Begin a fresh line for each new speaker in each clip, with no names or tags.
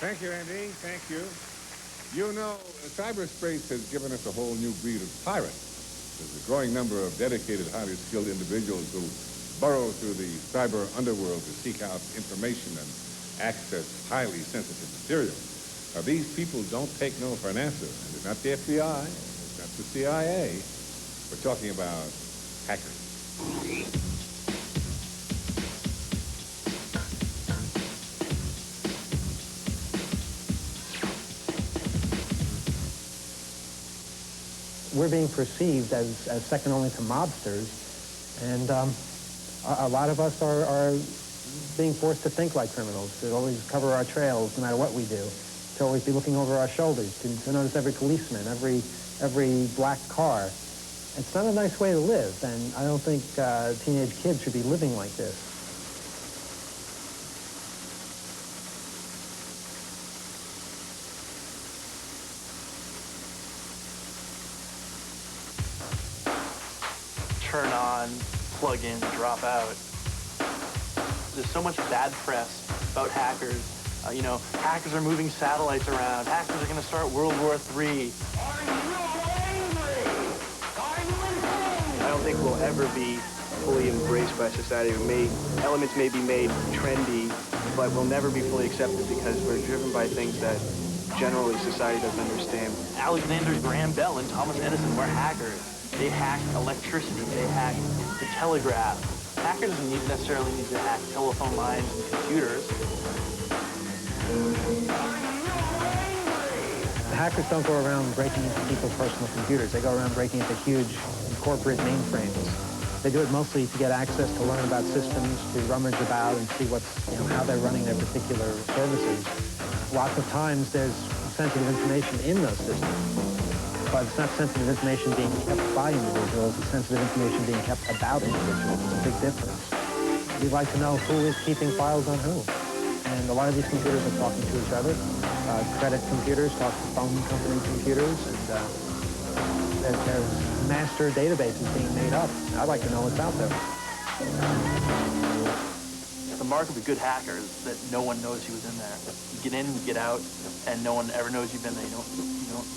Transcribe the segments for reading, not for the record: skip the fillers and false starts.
Thank you, Andy. Thank you. You know, cyberspace has given us a whole new breed of pirates. There's a growing number of dedicated, highly skilled individuals who burrow through the cyber underworld to seek out information and access highly sensitive material. Now, these people don't take no for an answer. And it's not the FBI, it's not the CIA. We're talking about hackers.
We're being perceived as second only to mobsters, and a lot of us are being forced to think like criminals, to always cover our trails no matter what we do, to always be looking over our shoulders, to notice every policeman, every black car. It's not a nice way to live, and I don't think teenage kids should be living like this.
Turn on, plug in, drop out. There's so much bad press about hackers. You know, hackers are moving satellites around. Hackers are going to start World War III.
Are you angry? Are you insane?
I don't think we'll ever be fully embraced by society. Elements may be made trendy, but will never be fully accepted because we're driven by things that generally society doesn't understand.
Alexander Graham Bell and Thomas Edison were hackers. They hacked electricity. They hacked the telegraph. Hackers don't necessarily need to hack telephone lines and computers.
Hackers don't go around breaking into people's personal computers. They go around breaking into huge corporate mainframes. They do it mostly to get access to learn about systems, to rummage about and see how they're running their particular services. Lots of times there's sensitive information in those systems. But it's not sensitive information being kept by individuals, it's sensitive information being kept about individuals. It's a big difference. We'd like to know who is keeping files on who. And a lot of these computers are talking to each other. Credit computers talk to phone company computers, and there's master databases being made up. I'd like to know what's out there.
The mark of a good hacker is that no one knows he was in there. You get in, you get out, and no one ever knows you've been there. You don't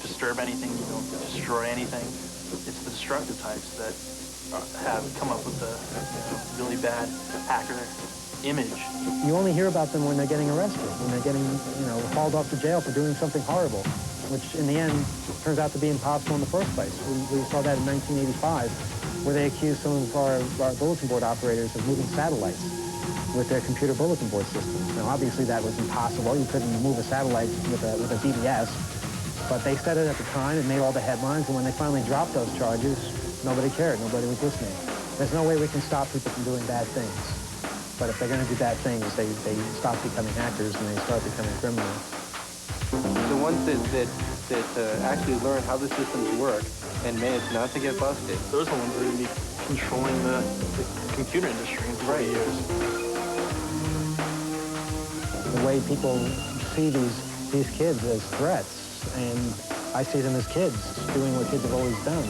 disturb anything, you don't destroy anything. It's the destructive types that have come up with the really bad hacker image.
You only hear about them when they're getting arrested, when they're getting, hauled off to jail for doing something horrible, which in the end turns out to be impossible in the first place. We saw that in 1985, where they accused some of our bulletin board operators of moving satellites with their computer bulletin board systems. Now, obviously, that was impossible. You couldn't move a satellite with a BBS, but they said it at the time. It made all the headlines, and when they finally dropped those charges, nobody cared. Nobody was listening. There's no way we can stop people from doing bad things. But if they're going to do bad things, they stop becoming hackers and they start becoming criminals.
The ones that actually learn how the systems work and manage not to get busted.
Those are the ones that are going to be controlling the computer industry in 40 years.
The way people see these kids as threats, and I see them as kids doing what kids have always done.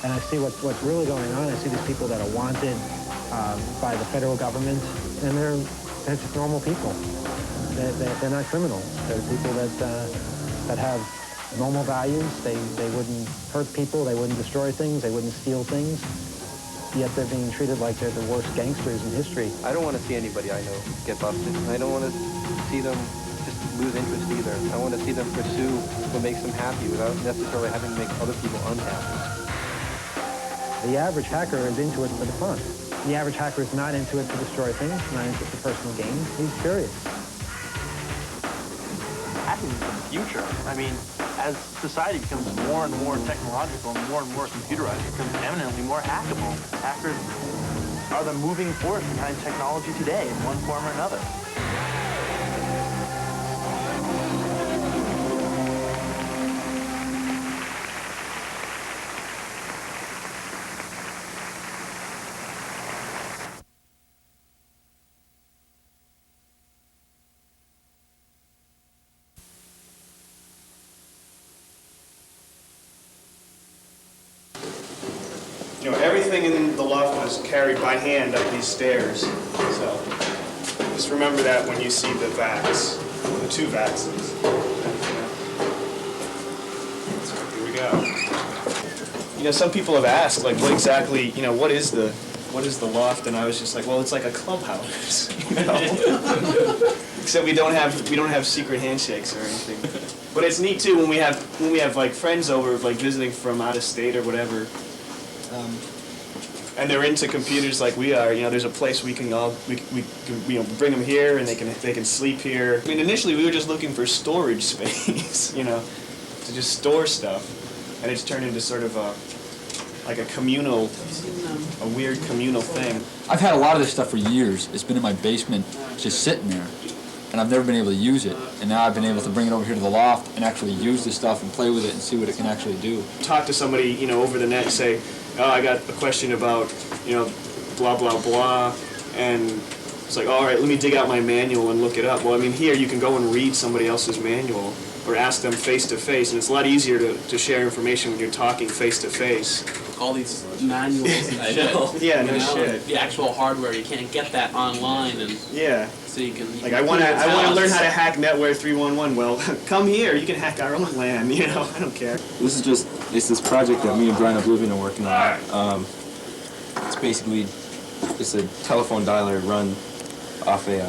And I see what's really going on. I see these people that are wanted by the federal government, and they're just normal people. They're not criminals. They're people that have normal values. They wouldn't hurt people. They wouldn't destroy things. They wouldn't steal things. Yet they're being treated like they're the worst gangsters in history.
I don't want to see anybody I know get busted. I don't want to see them just lose interest either. I want to see them pursue what makes them happy without necessarily having to make other people unhappy.
The average hacker is into it for the fun. The average hacker is not into it to destroy things, not into it for personal gain. He's curious.
Hacking is the future. I mean, as society becomes more and more technological and more computerized, it becomes eminently more hackable. Hackers are the moving force behind technology today in one form or another.
Everything in the loft was carried by hand up these stairs. So just remember that when you see the vacs. the 2 vaccines. So here we go. You know, some people have asked, like, what exactly, you know, what is the loft? And I was just like, well, it's like a clubhouse, you know. Except we don't have secret handshakes or anything. But it's neat too when we have like friends over, like visiting from out of state or whatever, and they're into computers like we are. You know, there's a place we can bring them here and they can sleep here. I mean, initially we were just looking for storage space, you know, to just store stuff, and it's turned into sort of like a weird communal thing.
I've had a lot of this stuff for years. It's been in my basement, just sitting there. And I've never been able to use it. And now I've been able to bring it over here to the loft and actually use this stuff and play with it and see what it can actually do.
Talk to somebody, you know, over the net, say, oh, I got a question about, you know, blah, blah, blah. And it's like, all right, let me dig out my manual and look it up. Well, I mean, here you can go and read somebody else's manual or ask them face to face. And it's a lot easier to share information when you're talking face to face.
All these manuals and shit.
Yeah, no
you know,
shit.
The actual hardware, you can't get that online, and
yeah.
so you can.
Like I want to learn how to hack NetWare 311. Well, come here. You can hack our own LAN. You know, I don't care.
It's this project that me and Brian Oblivion are working on. It's basically a telephone dialer run off a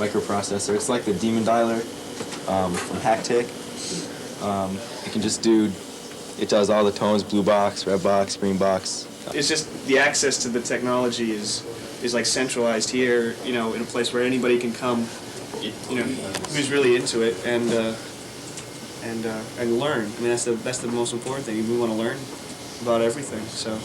microprocessor. It's like the Demon dialer from Hacktick. It can just do. It does all the tones: blue box, red box, green box.
It's just the access to the technology is like centralized here, you know, in a place where anybody can come, you know, who's really into it and learn. I mean, that's the most important thing. We want to learn about everything. So.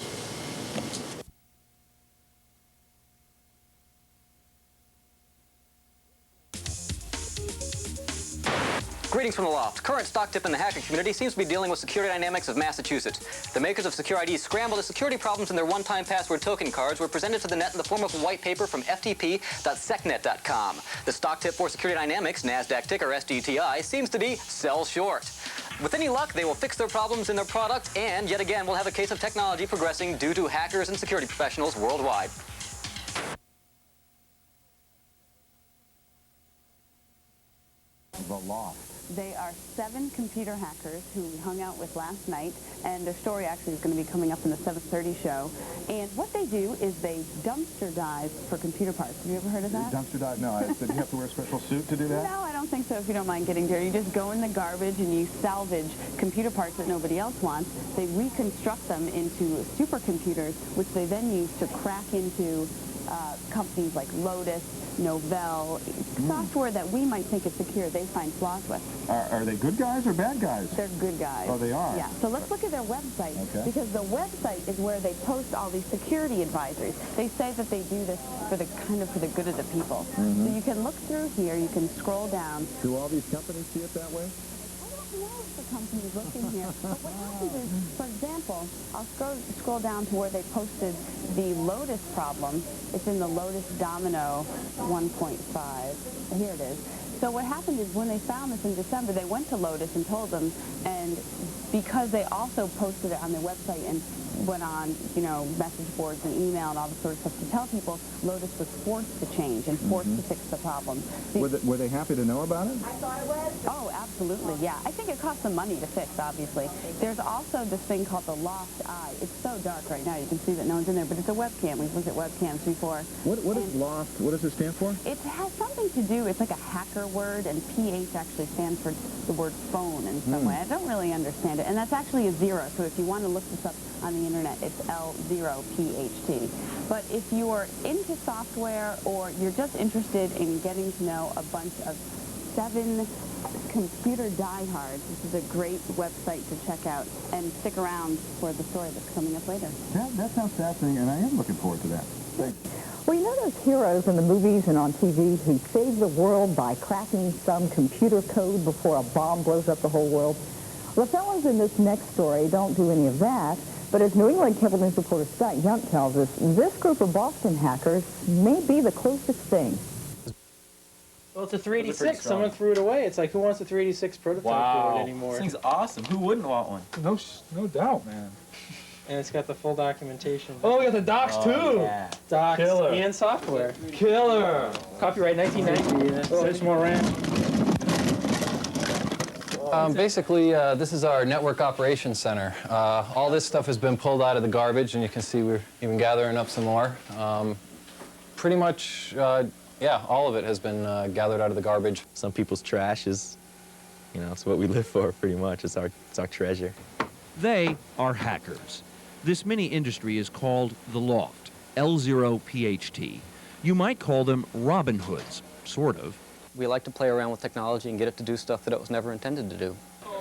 Greetings from the Loft. Current stock tip in the hacker community seems to be dealing with security dynamics of Massachusetts. The makers of Secure ID's scramble to security problems in their one-time password token cards were presented to the net in the form of a white paper from ftp.secnet.com. The stock tip for security dynamics, NASDAQ ticker SDTI, seems to be sell short. With any luck, they will fix their problems in their product, and yet again, we'll have a case of technology progressing due to hackers and security professionals worldwide.
The Loft. They are 7 computer hackers who we hung out with last night, and their story actually is going to be coming up in the 7:30 show. And what they do is they dumpster dive for computer parts. Have you ever heard of that?
Dumpster dive? No. Did you have to wear a special suit to do that?
No, I don't think so, if you don't mind getting dirty. You just go in the garbage and you salvage computer parts that nobody else wants. They reconstruct them into supercomputers, which they then use to crack into companies like Lotus, Novell, software that we might think is secure, they find flaws with.
Are they good guys or bad guys?
They're good guys.
Oh, they are?
Yeah. So let's look at their website, because the website is where they post all these security advisories. They say that they do this for the good of the people. So you can look through here, you can scroll down.
Do all these companies see it that way?
I don't know if the company's looking here. But what happens is, for example, I'll scroll down to where they posted the Lotus problem. It's in the Lotus Domino 1.5. Here it is. So what happened is when they found this in December, they went to Lotus and told them, and because they also posted it on their website and went on, you know, message boards and email and all this sort of stuff to tell people, Lotus was forced to change and forced to fix the problem.
Were they happy to know about it?
Oh, absolutely, yeah. I think it cost them money to fix, obviously. There's also this thing called the L0pht eye. It's so dark right now, you can see that no one's in there, but it's a webcam. We've looked at webcams before.
What is L0pht? What does it stand for?
It has something to do, it's like a hacker word, and PH actually stands for the word phone in some way. I don't really understand it, and that's actually a 0, so if you want to look this up on the internet, it's L0pht. But if you're into software or you're just interested in getting to know a bunch of 7 computer diehards, this is a great website to check out, and stick around for the story that's coming up later.
That sounds fascinating, and I am looking forward to that. Thanks.
Well, you know those heroes in the movies and on TV who save the world by cracking some computer code before a bomb blows up the whole world? Well, the fellows in this next story don't do any of that, but as New England Cable News reporter Scott Yunt tells us, this group of Boston hackers may be the closest thing.
Well, it's a 386. Someone threw it away. It's like, who wants a 386 prototype board anymore?
This thing's awesome. Who wouldn't want one?
No doubt, man.
And it's got the full documentation.
Oh, we got the docs too.
Yeah. Docs
Killer.
and software.
Killer.
Copyright 1990.
Six more RAM.
Basically, this is our network operations center. All this stuff has been pulled out of the garbage, and you can see we're even gathering up some more. Pretty much, yeah, all of it has been gathered out of the garbage.
Some people's trash is, you know, it's what we live for pretty much. It's our treasure.
They are hackers. This mini industry is called the L0pht, L0pht. You might call them Robin Hoods, sort of.
We like to play around with technology and get it to do stuff that it was never intended to do.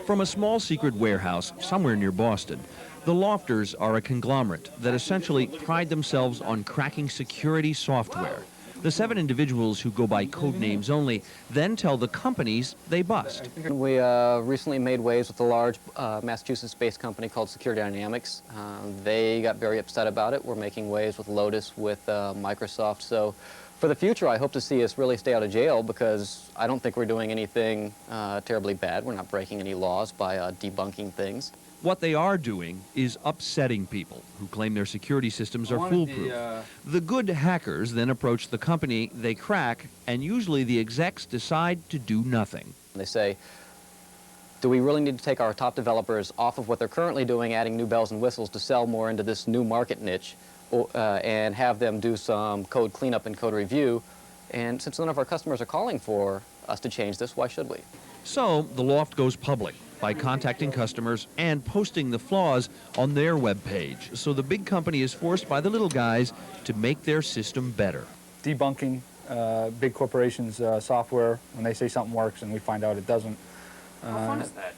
From a small secret warehouse somewhere near Boston, the L0phters are a conglomerate that essentially pride themselves on cracking security software. The 7 individuals who go by code names only then tell the companies they bust.
We recently made waves with a large Massachusetts-based company called Security Dynamics. They got very upset about it. We're making waves with Lotus, with Microsoft. So for the future, I hope to see us really stay out of jail, because I don't think we're doing anything terribly bad. We're not breaking any laws by debunking things.
What they are doing is upsetting people who claim their security systems are foolproof. The good hackers then approach the company they crack, and usually the execs decide to do nothing.
They say, do we really need to take our top developers off of what they're currently doing, adding new bells and whistles to sell more into this new market niche, and have them do some code cleanup and code review? And since none of our customers are calling for us to change this, why should we?
So the L0pht goes public by contacting customers and posting the flaws on their web page. So the big company is forced by the little guys to make their system better.
Debunking big corporations' software when they say something works and we find out it doesn't.
How fun is that?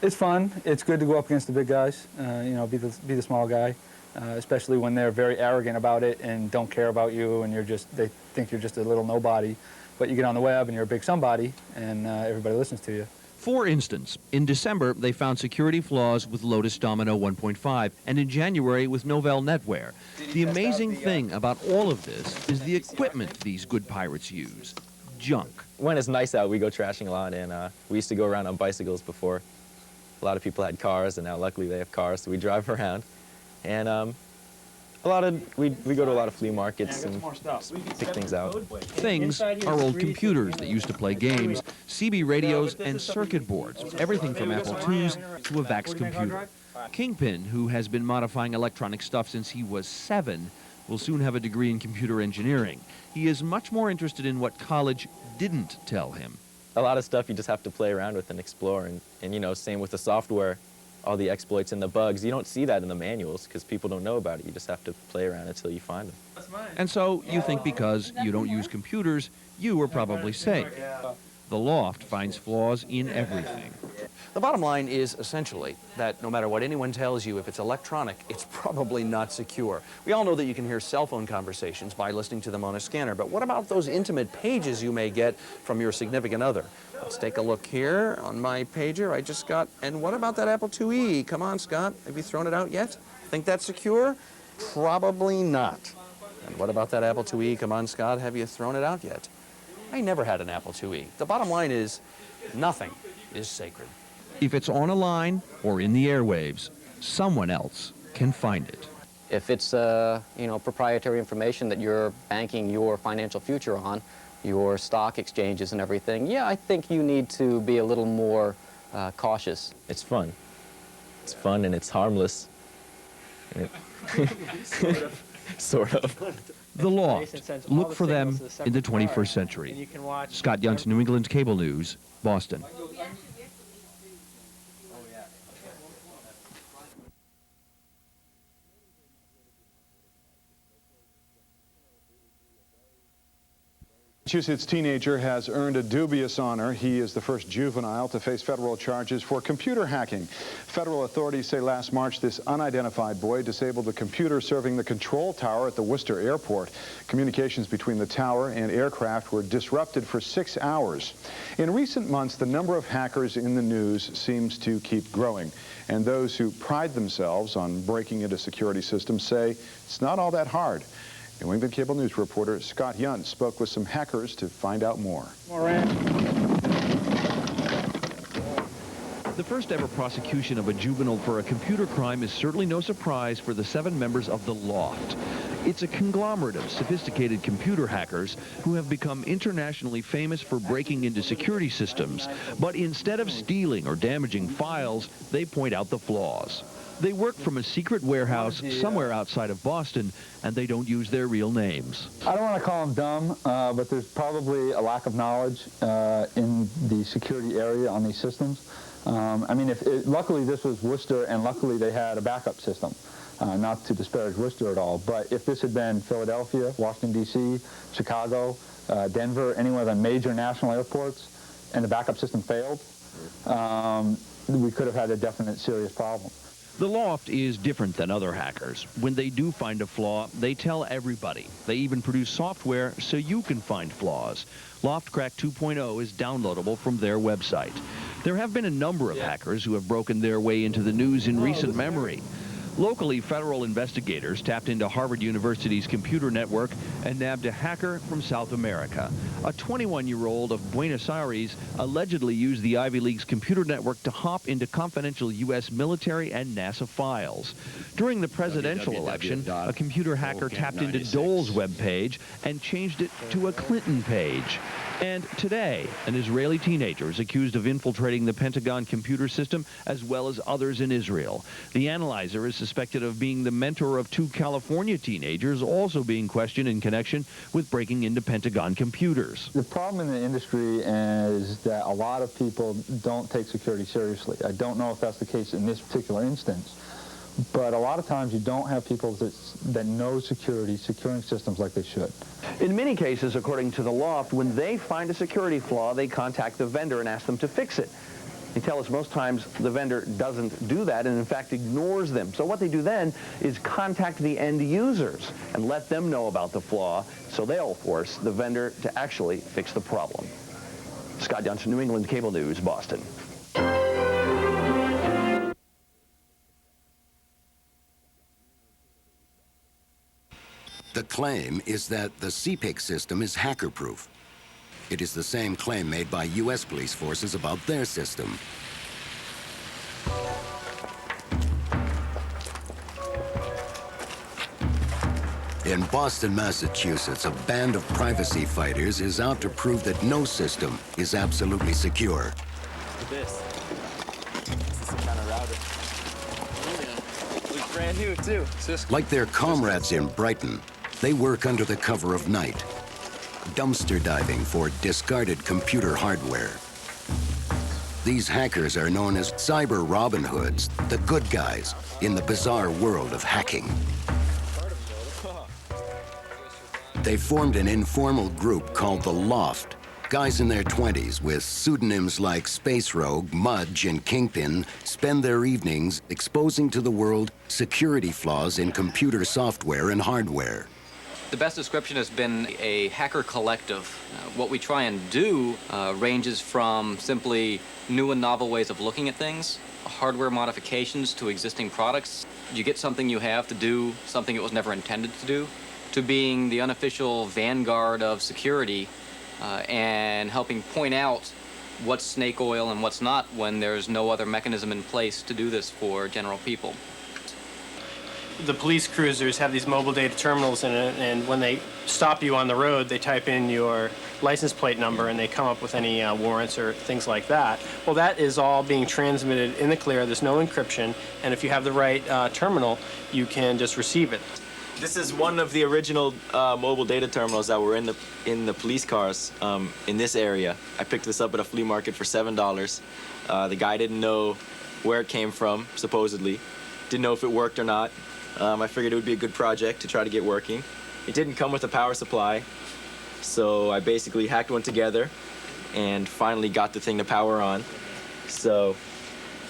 It's fun. It's good to go up against the big guys, you know, be the small guy, especially when they're very arrogant about it and don't care about you, and they think you're just a little nobody. But you get on the web and you're a big somebody, and everybody listens to you.
For instance, in December, they found security flaws with Lotus Domino 1.5, and in January with Novell NetWare. The amazing thing about all of this is the equipment these good pirates use. Junk.
When it's nice out, we go trashing a lot, and we used to go around on bicycles before. A lot of people had cars, and now luckily they have cars, so we drive around. And we go to a lot of flea markets and pick things out.
Things are old computers that used to play games, CB radios, and circuit boards, everything from Apple IIs to a VAX computer. Kingpin, who has been modifying electronic stuff since he was 7, will soon have a degree in computer engineering. He is much more interested in what college didn't tell him.
A lot of stuff you just have to play around with and explore, and you know, same with the software. All the exploits and the bugs, you don't see that in the manuals because people don't know about it. You just have to play around until you find them.
And so you think because you don't use computers, you are probably safe. The L0pht finds flaws in everything.
The bottom line is essentially that no matter what anyone tells you, if it's electronic, it's probably not secure. We all know that you can hear cell phone conversations by listening to them on a scanner, but what about those intimate pages you may get from your significant other? Let's take a look here on my pager I just got. And what about that Apple IIe? Come on, Scott. Have you thrown it out yet? Think that's secure? Probably not. And what about that Apple IIe? Come on, Scott. Have you thrown it out yet? I never had an Apple IIe. The bottom line is nothing is sacred.
If it's on a line or in the airwaves, someone else can find it.
If it's you know, proprietary information that you're banking your financial future on, your stock exchanges and everything, yeah, I think you need to be a little more cautious.
It's fun. It's fun and it's harmless. Sort of.
The L0pht. Look for them in the 21st century. Scott Younts, New England Cable News, Boston.
Massachusetts teenager has earned a dubious honor. He is the first juvenile to face federal charges for computer hacking. Federal authorities say last March this unidentified boy disabled the computer serving the control tower at the Worcester airport. Communications between the tower and aircraft were disrupted for 6 hours. In recent months, the number of hackers in the news seems to keep growing. And those who pride themselves on breaking into security systems say it's not all that hard. New England Cable News reporter Scott Younts spoke with some hackers to find out more.
The first ever prosecution of a juvenile for a computer crime is certainly no surprise for the 7 members of the L0pht. It's a conglomerate of sophisticated computer hackers who have become internationally famous for breaking into security systems. But instead of stealing or damaging files, they point out the flaws. They work from a secret warehouse somewhere outside of Boston, and they don't use their real names.
I don't want to call them dumb, but there's probably a lack of knowledge in the security area on these systems. I mean, luckily this was Worcester, and luckily they had a backup system. Not to disparage Worcester at all, but if this had been Philadelphia, Washington, D.C., Chicago, Denver, any one of the major national airports, and the backup system failed, we could have had a definite serious problem.
The L0pht is different than other hackers. When they do find a flaw, they tell everybody. They even produce software so you can find flaws. L0pht Crack 2.0 is downloadable from their website. There have been a number of hackers who have broken their way into the news in recent memory. Locally, federal investigators tapped into Harvard University's computer network and nabbed a hacker from South America. A 21-year-old of Buenos Aires allegedly used the Ivy League's computer network to hop into confidential U.S. military and NASA files. During the presidential election, a computer hacker tapped into Dole's webpage and changed it to a Clinton page. And today, an Israeli teenager is accused of infiltrating the Pentagon computer system as well as others in Israel. The analyzer is suspected of being the mentor of 2 California teenagers also being questioned in connection with breaking into Pentagon computers.
The problem in the industry is that a lot of people don't take security seriously. I don't know if that's the case in this particular instance, but a lot of times you don't have people that know security, securing systems like they should.
In many cases, according to the L0pht, when they find a security flaw, they contact the vendor and ask them to fix it. They tell us most times the vendor doesn't do that and in fact ignores them. So what they do then is contact the end users and let them know about the flaw so they'll force the vendor to actually fix the problem. Scott Johnson, New England Cable News, Boston.
The claim is that the CPIC system is hacker-proof. It is the same claim made by U.S. police forces about their system. In Boston, Massachusetts, a band of privacy fighters is out to prove that no system is absolutely secure.
This is some kind of router. Oh, yeah. Looks brand new, too.
Like their comrades in Brighton, they work under the cover of night, dumpster diving for discarded computer hardware. These hackers are known as cyber Robin Hoods, the good guys in the bizarre world of hacking. They formed an informal group called the L0pht. Guys in their 20s with pseudonyms like Space Rogue, Mudge, and Kingpin spend their evenings exposing to the world security flaws in computer software and hardware.
The best description has been a hacker collective. What we try and do ranges from simply new and novel ways of looking at things, hardware modifications to existing products. You get something you have to do something it was never intended to do, to being the unofficial vanguard of security and helping point out what's snake oil and what's not when there's no other mechanism in place to do this for general people.
The police cruisers have these mobile data terminals in it, and when they stop you on the road, they type in your license plate number and they come up with any warrants or things like that. Well, that is all being transmitted in the clear. There's no encryption, and if you have the right terminal, you can just receive it.
This is one of the original mobile data terminals that were in the police cars in this area. I picked this up at a flea market for $7. The guy didn't know where it came from, supposedly. Didn't know if it worked or not. I figured it would be a good project to try to get working. It didn't come with a power supply, so I basically hacked one together and finally got the thing to power on. So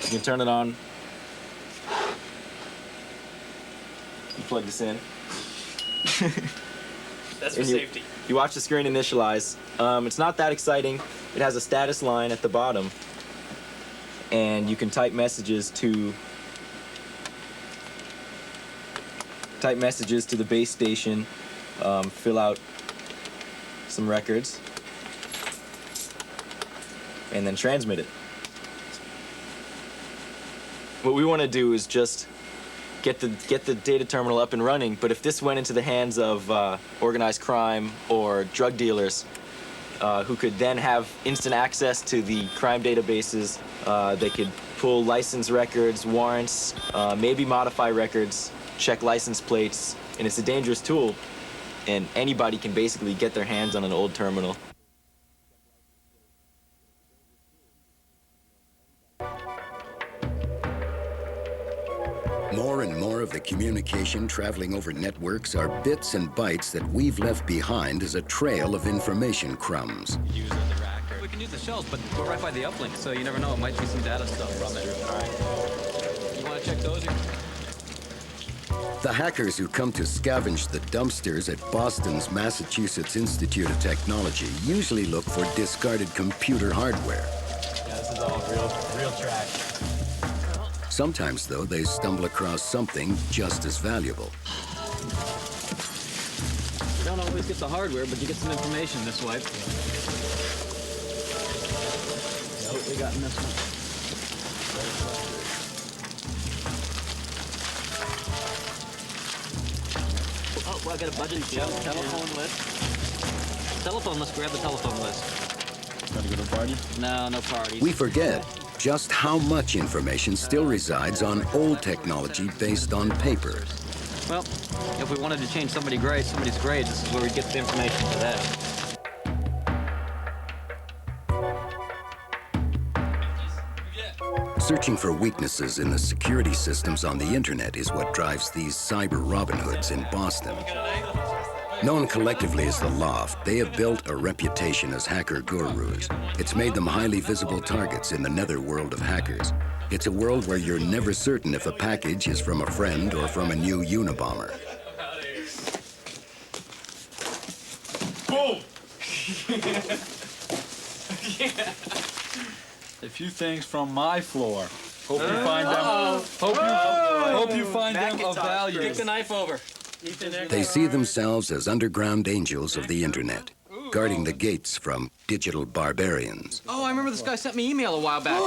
you can turn it on. You plug this in.
That's for safety.
You watch the screen initialize. It's not that exciting. It has a status line at the bottom, and you can type messages to the base station, fill out some records, and then transmit it. What we want to do is just get the data terminal up and running. But if this went into the hands of organized crime or drug dealers, who could then have instant access to the crime databases, they could pull license records, warrants, maybe modify records, check license plates, and it's a dangerous tool. And anybody can basically get their hands on an old terminal.
More and more of the communication traveling over networks are bits and bytes that we've left behind as a trail of information crumbs.
We can use the shells, but we're right by the uplink, so you never know. It might be some data stuff from it. All right. You want to check those?
The hackers who come to scavenge the dumpsters at Boston's Massachusetts Institute of Technology usually look for discarded computer hardware.
Yeah, this is all real trash.
Sometimes, though, they stumble across something just as valuable.
You don't always get the hardware, but you get some information this way.
Yeah, what we got in this one?
Oh, well, I got a budget sheet. Telephone list. Telephone list. Grab the telephone list.
Gotta go to a party?
No, no parties.
We forget just how much information still resides on old technology based on paper.
Well, if we wanted to change somebody's grade, this is where we get the information for that.
Searching for weaknesses in the security systems on the internet is what drives these cyber Robin Hoods in Boston. Known collectively as the L0pht, they have built a reputation as hacker gurus. It's made them highly visible targets in the netherworld of hackers. It's a world where you're never certain if a package is from a friend or from a new Unabomber.
Boom! A few things from my floor. Hope you find them. Hope you find them of value.
Kick the knife over.
They see themselves as underground angels of the internet, guarding the gates from digital barbarians.
Oh, I remember this guy sent me an email a while back.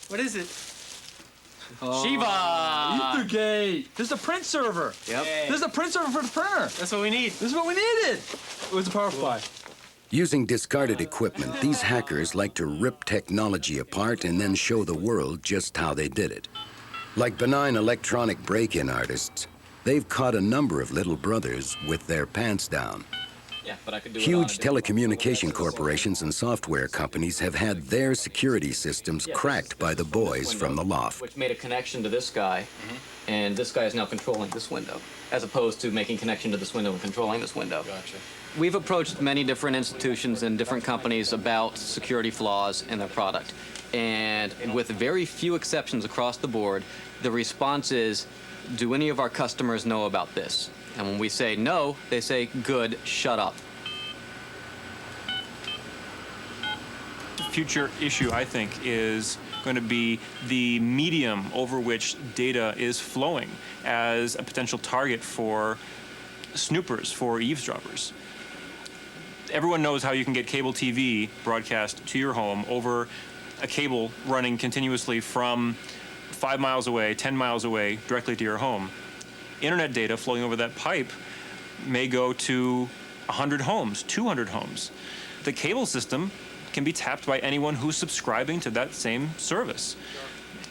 What is it?
Shiva!
Ethergate! This is a print server.
Yep.
This is a print server for the printer.
That's what we need.
This is what we needed. It was a power supply.
Using discarded equipment, these hackers like to rip technology apart and then show the world just how they did it. Like benign electronic break-in artists, they've caught a number of little brothers with their pants down.
Yeah, but I could do
Huge telecommunication corporations and software companies have had their security systems cracked by the boys from the L0pht.
Which made a connection to this guy, and this guy is now controlling this window, as opposed to making connection to this window and controlling this window.
Gotcha.
We've approached many different institutions and different companies about security flaws in their product. And with very few exceptions across the board, the response is, do any of our customers know about this? And when we say no, they say, good, shut up.
Future issue, I think, is going to be the medium over which data is flowing as a potential target for snoopers, for eavesdroppers. Everyone knows how you can get cable TV broadcast to your home over a cable running continuously from 5 miles away, 10 miles away, directly to your home. Internet data flowing over that pipe may go to 100 homes, 200 homes. The cable system can be tapped by anyone who's subscribing to that same service.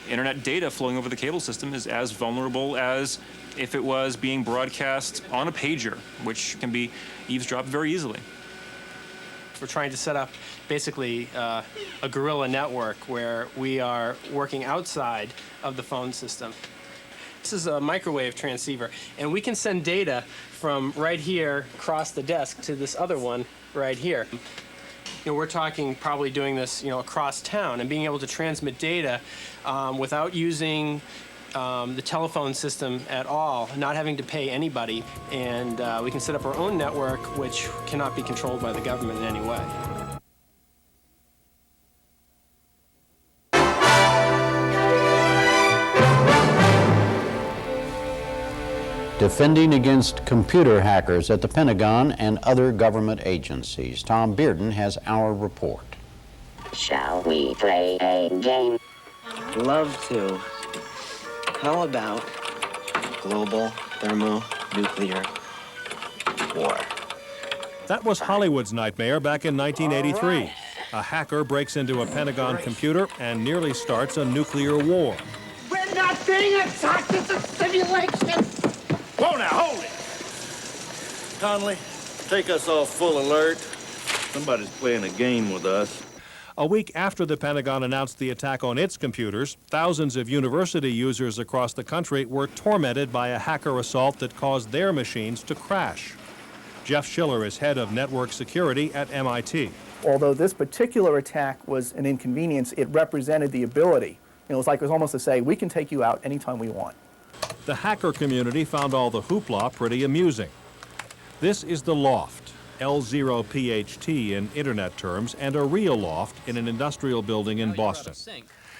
Internet data flowing over the cable system is as vulnerable as if it was being broadcast on a pager, which can be eavesdropped very easily.
We're trying to set up basically a guerrilla network where we are working outside of the phone system. This is a microwave transceiver, and we can send data from right here across the desk to this other one right here. You know, we're talking probably doing this, across town and being able to transmit data without using the telephone system at all, not having to pay anybody, and we can set up our own network which cannot be controlled by the government in any way.
Defending against computer hackers at the Pentagon and other government agencies. Tom Bearden has our report.
Shall we play a game?
Love to. How about
global thermonuclear war.
That was Hollywood's nightmare back in 1983. A hacker breaks into a Pentagon computer and nearly starts a nuclear war.
We're not being attacked, it's a simulation!
Whoa now, hold it! Conley, take us off full alert. Somebody's playing a game with us.
A week after the Pentagon announced the attack on its computers, thousands of university users across the country were tormented by a hacker assault that caused their machines to crash. Jeff Schiller is head of network security at MIT.
Although this particular attack was an inconvenience, it represented the ability. It was almost to say, we can take you out anytime we want.
The hacker community found all the hoopla pretty amusing. This is the L0pht, L0pht in internet terms, and a real loft in an industrial building in Boston.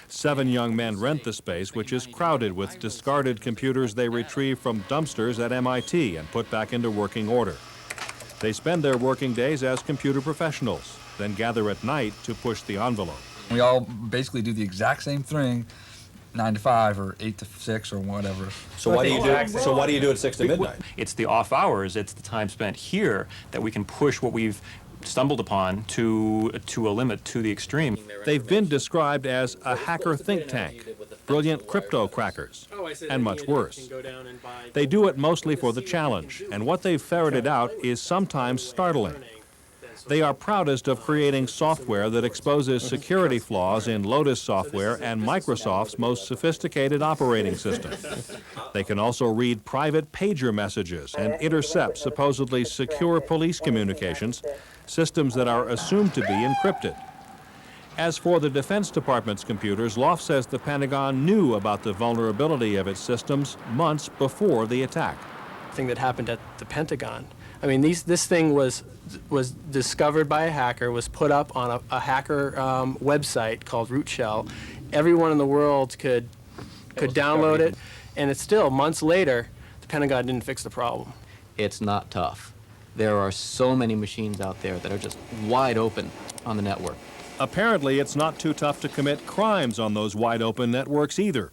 7 young men rent the space, which is crowded with discarded computers they retrieve from dumpsters at MIT and put back into working order. They spend their working days as computer professionals, then gather at night to push the envelope.
We all basically do the exact same thing, 9 to 5 or 8 to 6 or whatever.
So why do you do? So why do you do it 6 to midnight?
It's the off hours. It's the time spent here that we can push what we've stumbled upon to a limit, to the extreme.
They've been described as a hacker think tank, brilliant crypto crackers, and much worse. They do it mostly for the challenge, and what they've ferreted out is sometimes startling. They are proudest of creating software that exposes security flaws in Lotus software and Microsoft's most sophisticated operating system. They can also read private pager messages and intercept supposedly secure police communications, systems that are assumed to be encrypted. As for the Defense Department's computers, L0pht says the Pentagon knew about the vulnerability of its systems months before the attack.
Thing that happened at the Pentagon. I mean, this thing was discovered by a hacker, was put up on a hacker website called Root Shell. Everyone in the world could download it, and it's still, months later, the Pentagon didn't fix the problem.
It's not tough. There are so many machines out there that are just wide open on the network.
Apparently, it's not too tough to commit crimes on those wide-open networks either.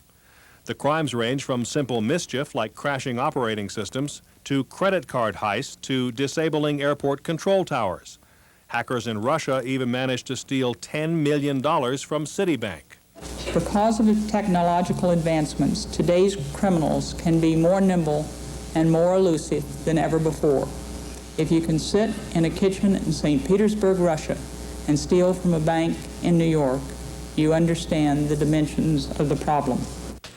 The crimes range from simple mischief, like crashing operating systems, to credit card heists, to disabling airport control towers. Hackers in Russia even managed to steal $10 million from Citibank.
Because of the technological advancements, today's criminals can be more nimble and more elusive than ever before. If you can sit in a kitchen in St. Petersburg, Russia, and steal from a bank in New York, you understand the dimensions of the problem.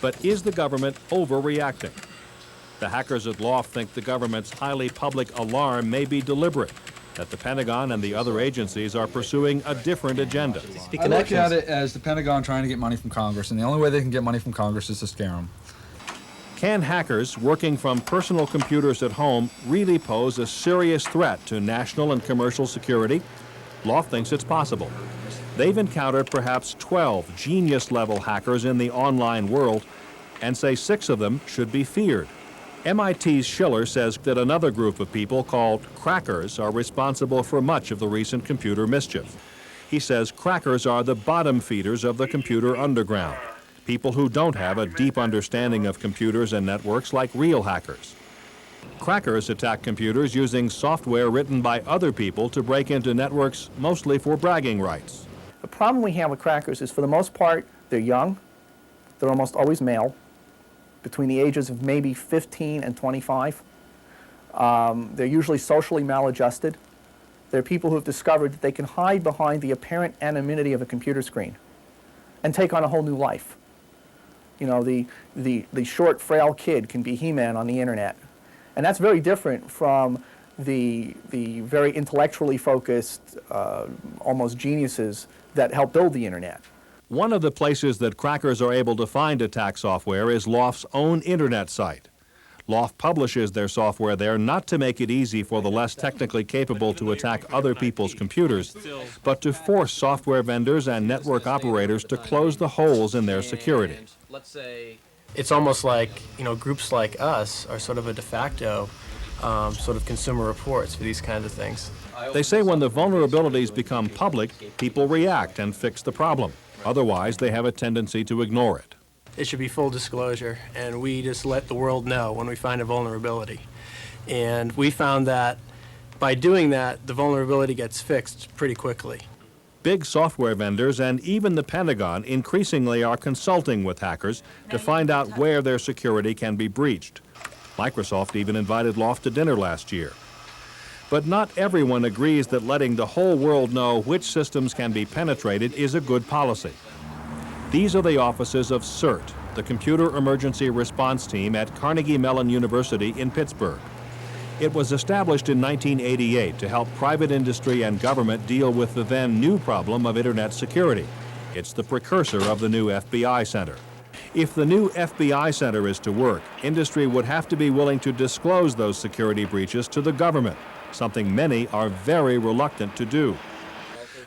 But is the government overreacting? The hackers at L0pht think the government's highly public alarm may be deliberate, that the Pentagon and the other agencies are pursuing a different agenda.
I look at it as the Pentagon trying to get money from Congress, and the only way they can get money from Congress is to scare them.
Can hackers working from personal computers at home really pose a serious threat to national and commercial security? L0pht thinks it's possible. They've encountered perhaps 12 genius-level hackers in the online world and say 6 of them should be feared. MIT's Schiller says that another group of people called crackers are responsible for much of the recent computer mischief. He says crackers are the bottom feeders of the computer underground, people who don't have a deep understanding of computers and networks like real hackers. Crackers attack computers using software written by other people to break into networks mostly for bragging rights.
The problem we have with crackers is, for the most part, they're young, they're almost always male, between the ages of maybe 15 and 25. They're usually socially maladjusted. They're people who have discovered that they can hide behind the apparent anonymity of a computer screen and take on a whole new life. You know, the short, frail kid can be He-Man on the internet. And that's very different from the very intellectually focused, almost geniuses that help build the internet.
One of the places that crackers are able to find attack software is L0pht's own internet site. L0pht publishes their software there not to make it easy for the less technically capable to attack other people's computers, but to force software vendors and network operators to close the holes in their security.
It's almost like, you know, groups like us are sort of a de facto sort of consumer reports for these kinds of things.
They say when the vulnerabilities become public, people react and fix the problem. Otherwise, they have a tendency to ignore it.
it should be full disclosure, and we just let the world know when we find a vulnerability. And we found that by doing that, the vulnerability gets fixed pretty quickly.
Big software vendors and even the Pentagon increasingly are consulting with hackers to find out where their security can be breached. Microsoft even invited L0pht to dinner last year. But not everyone agrees that letting the whole world know which systems can be penetrated is a good policy. These are the offices of CERT, the Computer Emergency Response Team at Carnegie Mellon University in Pittsburgh. It was established in 1988 to help private industry and government deal with the then new problem of Internet security. It's the precursor of the new FBI Center. If the new FBI Center is to work, industry would have to be willing to disclose those security breaches to the government, something many are very reluctant to do.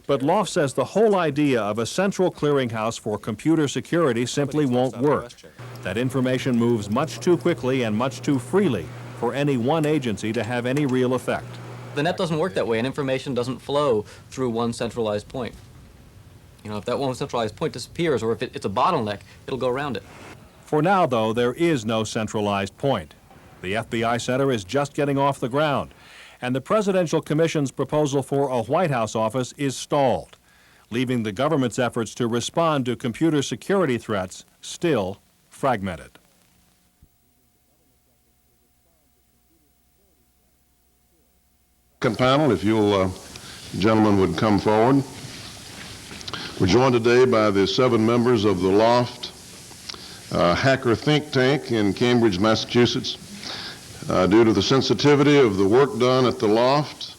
But L0pht says the whole idea of a central clearinghouse for computer security simply won't work. That information moves much too quickly and much too freely for any one agency to have any real effect.
The net doesn't work that way, and information doesn't flow through one centralized point. You know, if that one centralized point disappears, or if it's a bottleneck, it'll go around it.
For now, though, there is no centralized point. The FBI Center is just getting off the ground, and the Presidential Commission's proposal for a White House office is stalled, leaving the government's efforts to respond to computer security threats still fragmented.
Second panel, if you'll, gentlemen, would come forward. We're joined today by the 7 members of the L0pht hacker think tank in Cambridge, Massachusetts. Due to the sensitivity of the work done at the L0pht,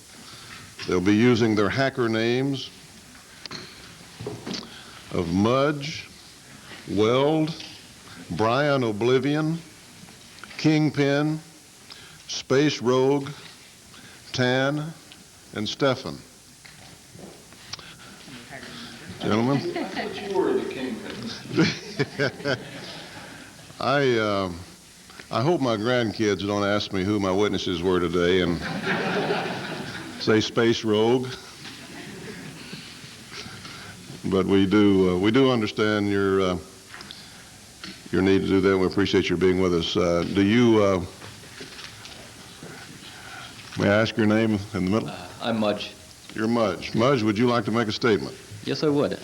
they'll be using their hacker names of Mudge, Weld, Brian Oblivion, Kingpin, Space Rogue, Tan, and Stefan. Gentlemen?
I thought you were the kingpin.
I hope my grandkids don't ask me who my witnesses were today and say Space Rogue. But we do understand your need to do that. We appreciate your being with us. May I ask your name in the middle?
I'm Mudge.
You're Mudge. Mudge, would you like to make a statement?
Yes, I would.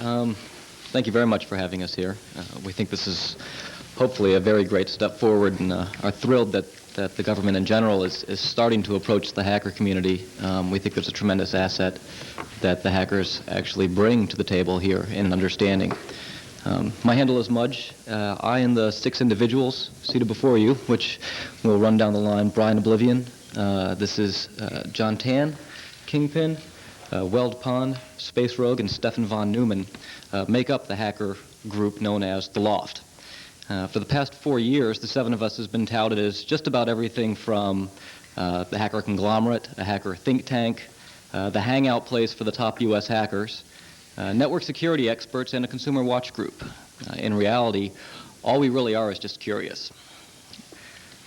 Thank you very much for having us here. We think this is hopefully a very great step forward, and are thrilled that the government in general is starting to approach the hacker community. We think there's a tremendous asset that the hackers actually bring to the table here in an understanding. My handle is Mudge. I and the 6 individuals seated before you, which we'll run down the line: Brian Oblivion, this is John Tan, Kingpin, Weld Pond, Space Rogue, and Stefan von Neumann make up the hacker group known as the L0pht. For the past 4 years, the 7 of us has been touted as just about everything from the hacker conglomerate, a hacker think tank, the hangout place for the top U.S. hackers, network security experts, and a consumer watch group. In reality, all we really are is just curious.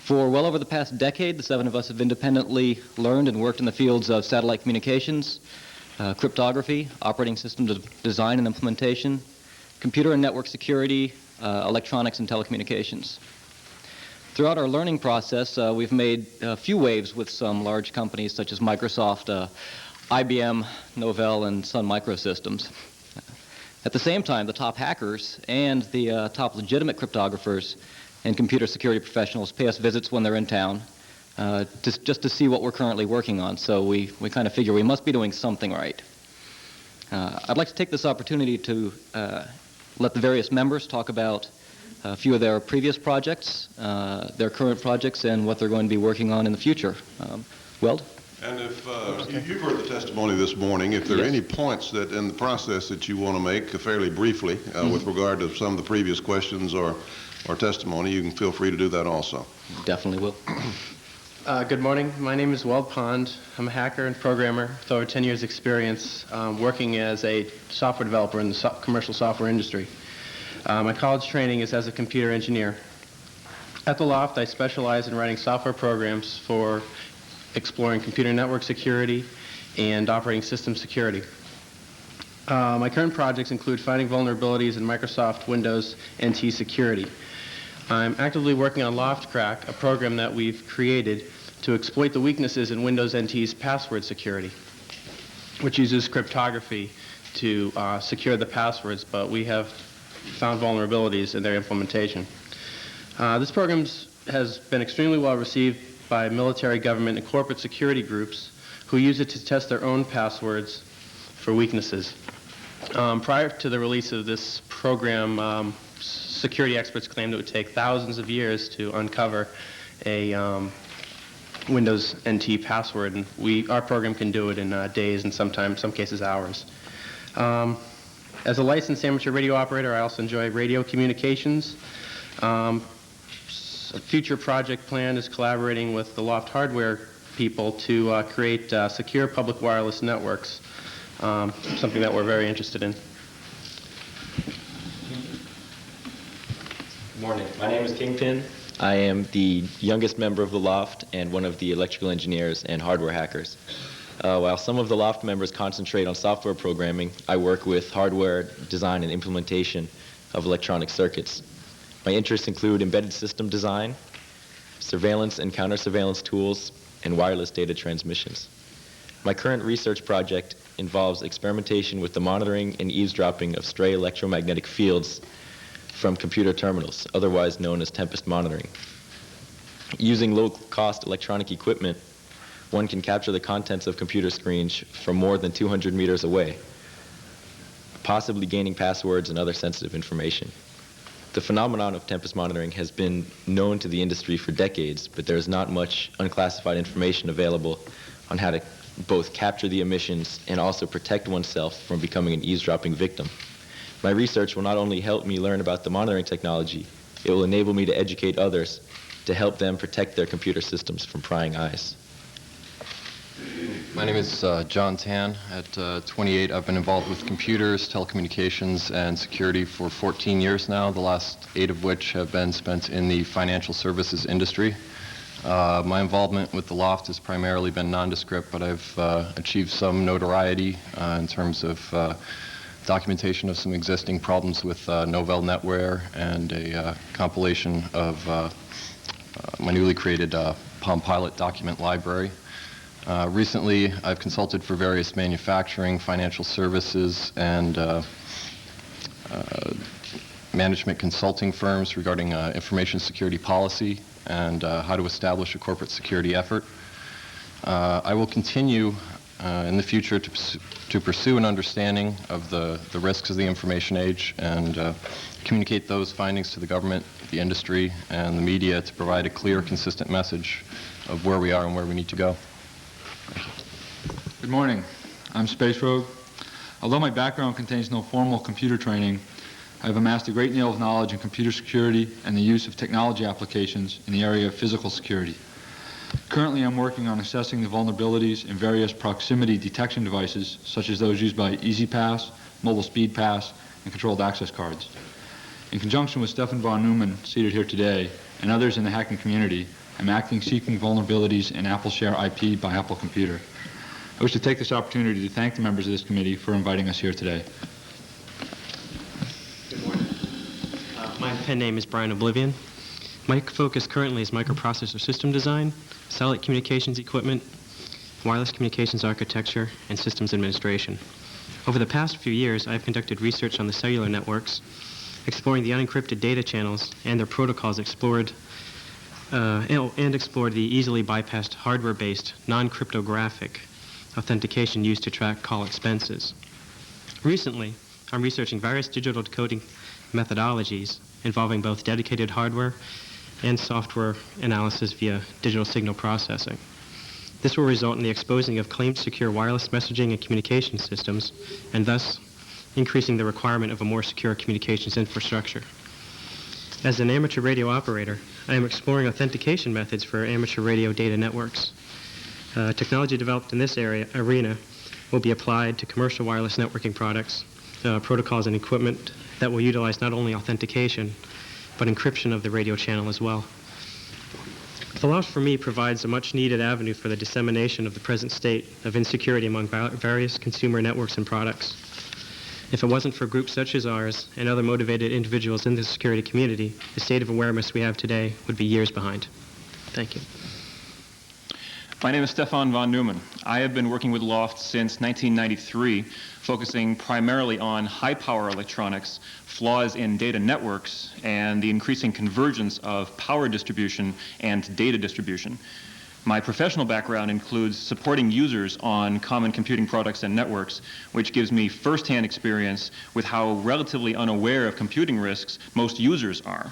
For well over the past decade, the 7 of us have independently learned and worked in the fields of satellite communications, cryptography, operating system design and implementation, computer and network security, electronics and telecommunications. Throughout our learning process, we've made a few waves with some large companies such as Microsoft, IBM, Novell, and Sun Microsystems. At the same time, the top hackers and the top legitimate cryptographers and computer security professionals pay us visits when they're in town, just to see what we're currently working on. So we kind of figure we must be doing something right. I'd like to take this opportunity to let the various members talk about a few of their previous projects, their current projects, and what they're going to be working on in the future. Weld?
And if you've heard the testimony this morning, if there are any points that in the process that you want to make fairly briefly with regard to some of the previous questions or testimony, you can feel free to do that also.
Definitely will.
Good morning. My name is Weld Pond. I'm a hacker and programmer with over 10 years experience working as a software developer in the commercial software industry. My college training is as a computer engineer. At the L0pht, I specialize in writing software programs for exploring computer network security and operating system security.
My current projects include finding vulnerabilities in Microsoft Windows NT security. I'm actively working on L0pht Crack, a program that we've created to exploit the weaknesses in Windows NT's password security, which uses cryptography to secure the passwords, but we have found vulnerabilities in their implementation. This program has been extremely well received by military, government, and corporate security groups who use it to test their own passwords for weaknesses. Prior to the release of this program, security experts claimed it would take thousands of years to uncover a Windows NT password, and our program can do it in days and sometimes, some cases, hours. As a licensed amateur radio operator, I also enjoy radio communications. A future project plan is collaborating with the L0pht hardware people to create secure public wireless networks, something that we're very interested in.
Good morning. My name is Kingpin. I am the youngest member of the L0pht and one of the electrical engineers and hardware hackers. While some of the L0pht members concentrate on software programming, I work with hardware design and implementation of electronic circuits. My interests include embedded system design, surveillance and counter-surveillance tools, and wireless data transmissions. My current research project involves experimentation with the monitoring and eavesdropping of stray electromagnetic fields from computer terminals, otherwise known as tempest monitoring. Using low-cost electronic equipment, one can capture the contents of computer screens from more than 200 meters away, possibly gaining passwords and other sensitive information. The phenomenon of tempest monitoring has been known to the industry for decades, but there is not much unclassified information available on how to both capture the emissions and also protect oneself from becoming an eavesdropping victim. My research will not only help me learn about the monitoring technology, it will enable me to educate others to help them protect their computer systems from prying eyes.
My name is John Tan. At 28, I've been involved with computers, telecommunications, and security for 14 years now, the last 8 of which have been spent in the financial services industry. My involvement with the L0pht has primarily been nondescript, but I've achieved some notoriety in terms of documentation of some existing problems with Novell NetWare and a compilation of my newly created Palm Pilot document library. Recently, I've consulted for various manufacturing, financial services, and management consulting firms regarding information security policy and how to establish a corporate security effort. I will continue in the future to pursue an understanding of the risks of the information age and communicate those findings to the government, the industry, and the media to provide a clear, consistent message of where we are and where we need to go.
Good morning. I'm Space Rogue. Although my background contains no formal computer training, I have amassed a great deal of knowledge in computer security and the use of technology applications in the area of physical security. Currently, I'm working on assessing the vulnerabilities in various proximity detection devices, such as those used by EasyPass, Mobile Speed Pass, and controlled access cards. In conjunction with Stefan von Neumann, seated here today, and others in the hacking community, I'm acting seeking vulnerabilities in Apple Share IP by Apple Computer. I wish to take this opportunity to thank the members of this committee for inviting us here today.
Good morning. My pen name is Brian Oblivion. My focus currently is microprocessor system design, satellite communications equipment, wireless communications architecture, and systems administration. Over the past few years, I've conducted research on the cellular networks, exploring the unencrypted data channels and their protocols and explored the easily bypassed hardware-based, non-cryptographic authentication used to track call expenses. Recently, I'm researching various digital decoding methodologies involving both dedicated hardware and software analysis via digital signal processing. This will result in the exposing of claimed secure wireless messaging and communication systems, and thus increasing the requirement of a more secure communications infrastructure. As an amateur radio operator, I am exploring authentication methods for amateur radio data networks. Technology developed in this arena will be applied to commercial wireless networking products, protocols and equipment that will utilize not only authentication, but encryption of the radio channel as well. The L0pht for me provides a much-needed avenue for the dissemination of the present state of insecurity among various consumer networks and products. If it wasn't for groups such as ours and other motivated individuals in the security community, the state of awareness we have today would be years behind. Thank you.
My name is Stefan von Neumann. I have been working with L0pht since 1993, focusing primarily on high-power electronics, flaws in data networks, and the increasing convergence of power distribution and data distribution. My professional background includes supporting users on common computing products and networks, which gives me firsthand experience with how relatively unaware of computing risks most users are.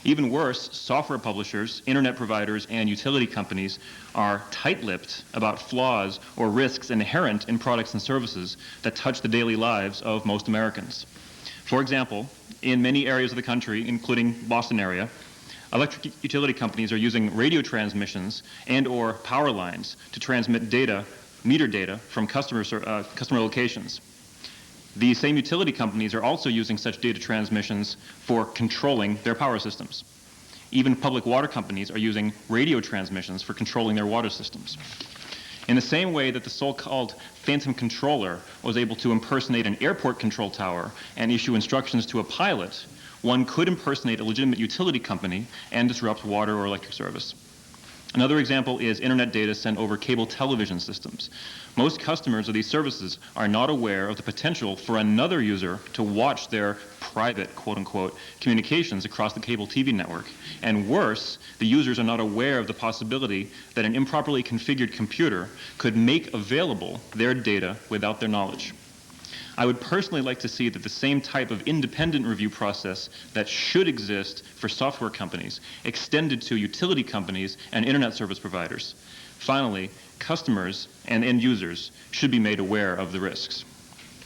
Even worse, software publishers, internet providers, and utility companies are tight-lipped about flaws or risks inherent in products and services that touch the daily lives of most Americans. For example, in many areas of the country, including Boston area, electric utility companies are using radio transmissions and/or power lines to transmit data, meter data, from customer locations. These same utility companies are also using such data transmissions for controlling their power systems. Even public water companies are using radio transmissions for controlling their water systems. In the same way that the so-called phantom controller was able to impersonate an airport control tower and issue instructions to a pilot, one could impersonate a legitimate utility company and disrupt water or electric service. Another example is internet data sent over cable television systems. Most customers of these services are not aware of the potential for another user to watch their private, quote-unquote, communications across the cable TV network. And worse, the users are not aware of the possibility that an improperly configured computer could make available their data without their knowledge. I would personally like to see that the same type of independent review process that should exist for software companies extended to utility companies and internet service providers. Finally, customers and end users should be made aware of the risks.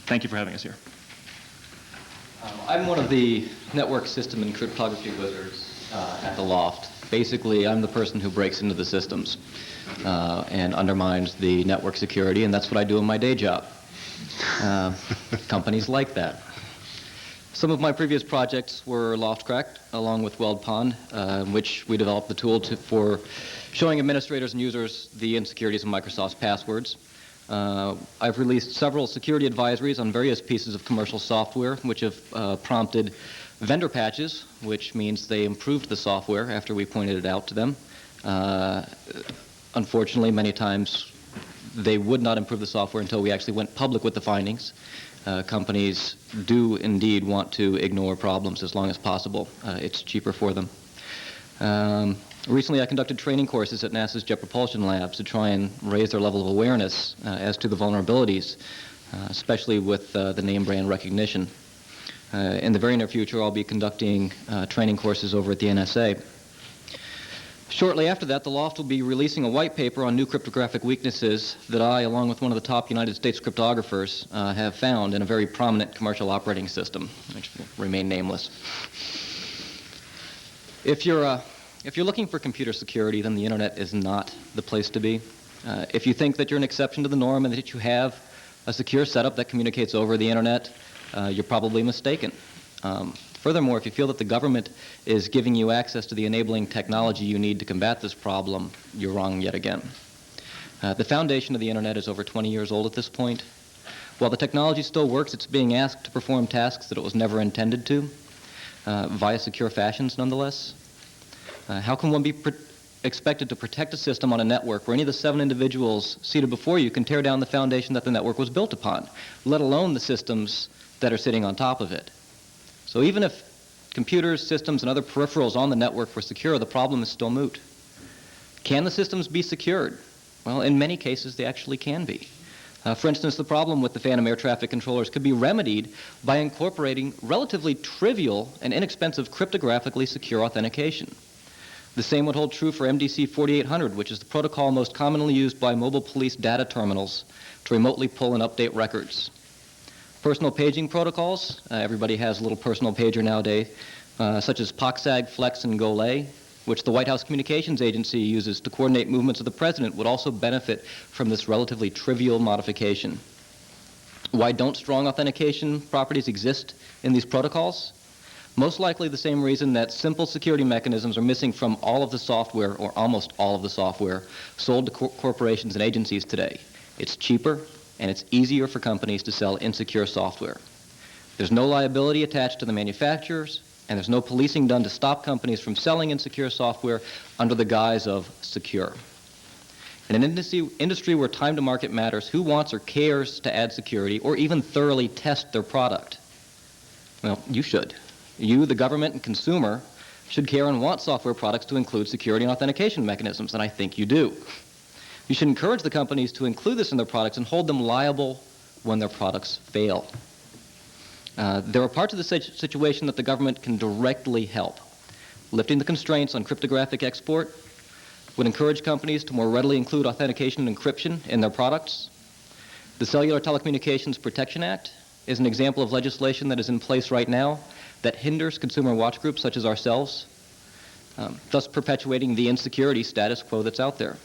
Thank you for having us here.
I'm one of the network system and cryptography wizards at the L0pht. Basically, I'm the person who breaks into the systems and undermines the network security, and that's what I do in my day job. Companies like that. Some of my previous projects were L0pht Cracked, along with Weld-Pond, in which we developed the tool for showing administrators and users the insecurities of Microsoft's passwords. I've released several security advisories on various pieces of commercial software, which have prompted vendor patches, which means they improved the software after we pointed it out to them. Unfortunately, many times they would not improve the software until we actually went public with the findings. Companies do indeed want to ignore problems as long as possible. It's cheaper for them. Recently, I conducted training courses at NASA's Jet Propulsion Labs to try and raise their level of awareness as to the vulnerabilities, especially with the name brand recognition. In the very near future, I'll be conducting training courses over at the NSA. Shortly after that, the L0pht will be releasing a white paper on new cryptographic weaknesses that I, along with one of the top United States cryptographers, have found in a very prominent commercial operating system, which will remain nameless. If you're looking for computer security, then the internet is not the place to be. If you think that you're an exception to the norm and that you have a secure setup that communicates over the internet, you're probably mistaken. Furthermore, if you feel that the government is giving you access to the enabling technology you need to combat this problem, you're wrong yet again. The foundation of the internet is over 20 years old at this point. While the technology still works, it's being asked to perform tasks that it was never intended to, via secure fashions nonetheless. How can one be expected to protect a system on a network where any of the 7 individuals seated before you can tear down the foundation that the network was built upon, let alone the systems that are sitting on top of it? So even if computers, systems, and other peripherals on the network were secure, the problem is still moot. Can the systems be secured? Well, in many cases, they actually can be. For instance, the problem with the phantom air traffic controllers could be remedied by incorporating relatively trivial and inexpensive cryptographically secure authentication. The same would hold true for MDC 4800, which is the protocol most commonly used by mobile police data terminals to remotely pull and update records. Personal paging protocols, everybody has a little personal pager nowadays, such as POCSAG, Flex, and GOLAY, which the White House Communications Agency uses to coordinate movements of the president, would also benefit from this relatively trivial modification. Why don't strong authentication properties exist in these protocols? Most likely the same reason that simple security mechanisms are missing from all of the software, or almost all of the software, sold to corporations and agencies today. It's cheaper, and it's easier for companies to sell insecure software. There's no liability attached to the manufacturers, and there's no policing done to stop companies from selling insecure software under the guise of secure. In an industry where time to market matters, who wants or cares to add security or even thoroughly test their product? Well, you should. You, the government and consumer, should care and want software products to include security and authentication mechanisms, and I think you do. You should encourage the companies to include this in their products and hold them liable when their products fail. There are parts of the situation that the government can directly help. Lifting the constraints on cryptographic export would encourage companies to more readily include authentication and encryption in their products. The Cellular Telecommunications Protection Act is an example of legislation that is in place right now that hinders consumer watch groups such as ourselves, thus perpetuating the insecurity status quo that's out there.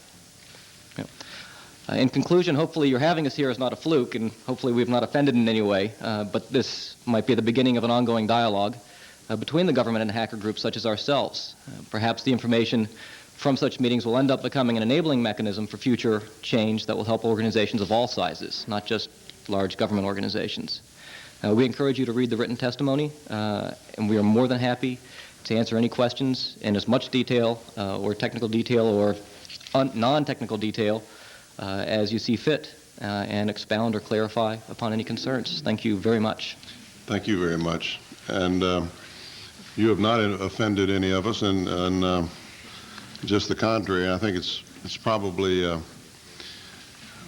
In conclusion, hopefully your having us here is not a fluke, and hopefully we've not offended in any way, but this might be the beginning of an ongoing dialogue between the government and hacker groups such as ourselves. Perhaps the information from such meetings will end up becoming an enabling mechanism for future change that will help organizations of all sizes, not just large government organizations. We encourage you to read the written testimony, and we are more than happy to answer any questions in as much detail or technical detail or non-technical detail as you see fit, and expound or clarify upon any concerns. Thank you very much.
Thank you very much. And you have not offended any of us, and just the contrary. I think it's probably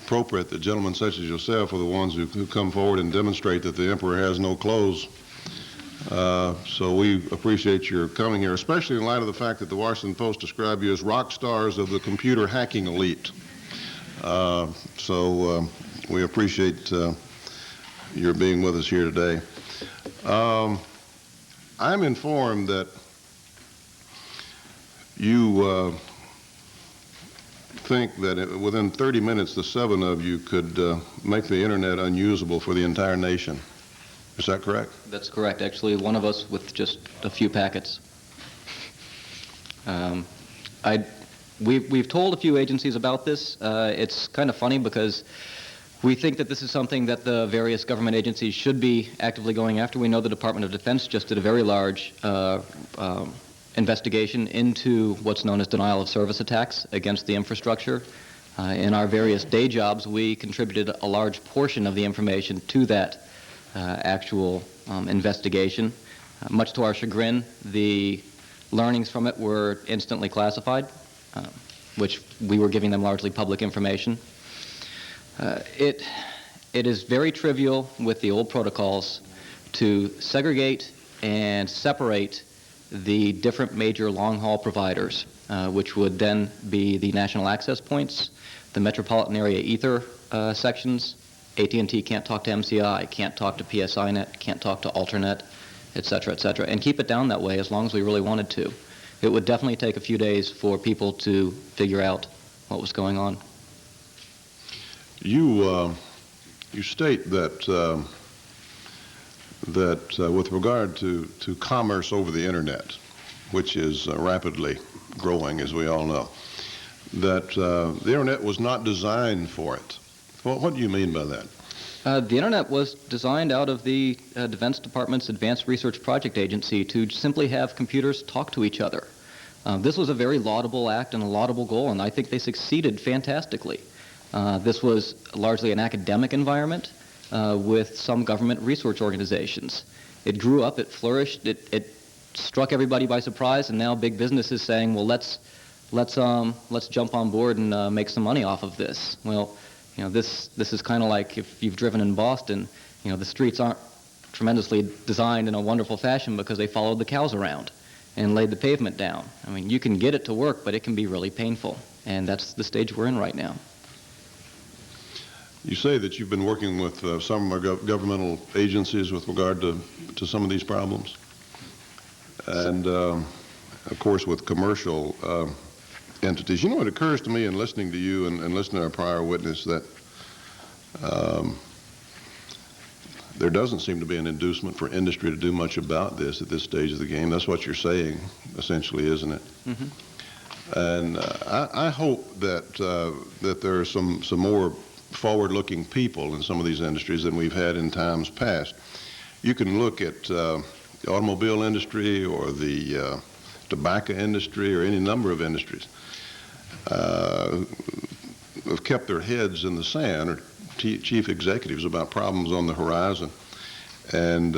appropriate that gentlemen such as yourself are the ones who come forward and demonstrate that the emperor has no clothes. So we appreciate your coming here, especially in light of the fact that the Washington Post described you as rock stars of the computer hacking elite. So we appreciate your being with us here today. I'm informed that you think that within 30 minutes the 7 of you could make the internet unusable for the entire nation. Is that correct?
That's correct. Actually, one of us with just a few packets. We've told a few agencies about this. It's kind of funny because we think that this is something that the various government agencies should be actively going after. We know the Department of Defense just did a very large investigation into what's known as denial of service attacks against the infrastructure. In our various day jobs, we contributed a large portion of the information to that actual investigation. Much to our chagrin, the learnings from it were instantly classified, which we were giving them largely public information. It is very trivial with the old protocols to segregate and separate the different major long-haul providers, which would then be the national access points, the metropolitan area ether sections. AT&T can't talk to MCI, can't talk to PSINet, can't talk to Alternet, et cetera, and keep it down that way as long as we really wanted to. It would definitely take a few days for people to figure out what was going on.
You state that with regard to commerce over the internet, which is rapidly growing, as we all know, that the internet was not designed for it. Well, what do you mean by that?
The internet was designed out of the Defense Department's Advanced Research Project Agency to simply have computers talk to each other. This was a very laudable act and a laudable goal, and I think they succeeded fantastically. This was largely an academic environment with some government research organizations. It grew up, it flourished, it struck everybody by surprise, and now big business is saying, well, let's jump on board and make some money off of this. Well, you know, this is kind of like if you've driven in Boston, you know, the streets aren't tremendously designed in a wonderful fashion because they followed the cows around and laid the pavement down. I mean, you can get it to work, but it can be really painful, and that's the stage we're in right now.
You say that you've been working with some governmental agencies with regard to some of these problems, and of course with commercial entities. You know, it occurs to me in listening to you and listening to our prior witness that there doesn't seem to be an inducement for industry to do much about this at this stage of the game. That's what you're saying, essentially, isn't it? Mm-hmm. And I hope that there are some more forward-looking people in some of these industries than we've had in times past. You can look at the automobile industry or the tobacco industry or any number of industries have kept their heads in the sand, or chief executives, about problems on the horizon. And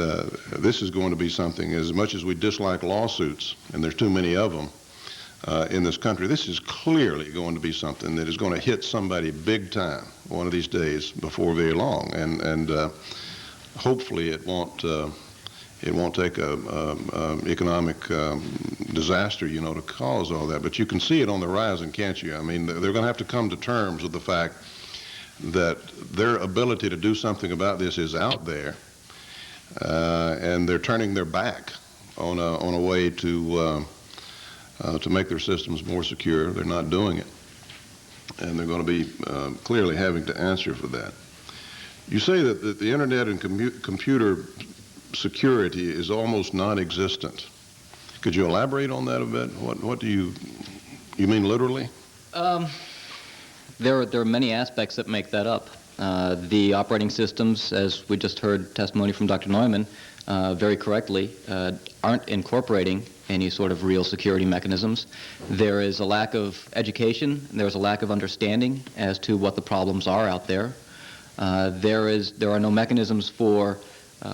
this is going to be something, as much as we dislike lawsuits, and there's too many of them in this country, this is clearly going to be something that is going to hit somebody big time one of these days before very long. And hopefully it won't take a economic disaster, you know, to cause all that. But you can see it on the horizon, can't you? I mean, they're going to have to come to terms with the fact that their ability to do something about this is out there, and they're turning their back on a way to make their systems more secure. They're not doing it, and they're going to be clearly having to answer for that. You say that the internet and computer security is almost non-existent. Could you elaborate on that a bit? What do you mean literally?
There are many aspects that make that up. The operating systems, as we just heard testimony from Dr. Neumann, very correctly, aren't incorporating any sort of real security mechanisms. There is a lack of education, there's a lack of understanding as to what the problems are out there. There are no mechanisms for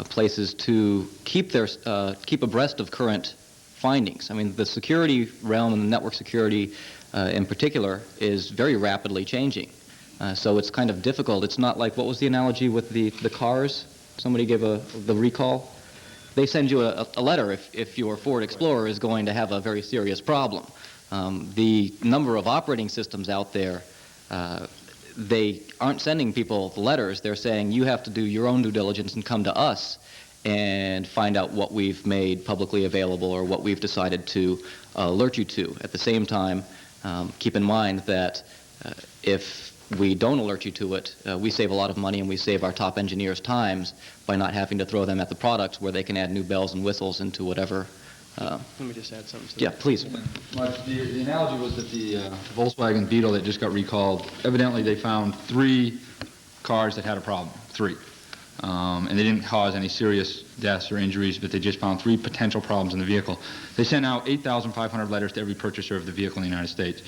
places to keep abreast of current findings. I mean, the security realm and the network security in particular is very rapidly changing. So it's kind of difficult. It's not like, what was the analogy with the cars? Somebody gave the recall. They send you a letter if your Ford Explorer is going to have a very serious problem. The number of operating systems out there, they aren't sending people letters. They're saying, you have to do your own due diligence and come to us and find out what we've made publicly available or what we've decided to alert you to. At the same time, keep in mind that if we don't alert you to it, we save a lot of money and we save our top engineers times by not having to throw them at the products where they can add new bells and whistles into whatever.
Let me just add something to that.
Yeah, please.
The analogy was that the Volkswagen Beetle that just got recalled, evidently they found 3 cars that had a problem, 3. And they didn't cause any serious deaths or injuries, but they just found 3 potential problems in the vehicle. They sent out 8,500 letters to every purchaser of the vehicle in the United States.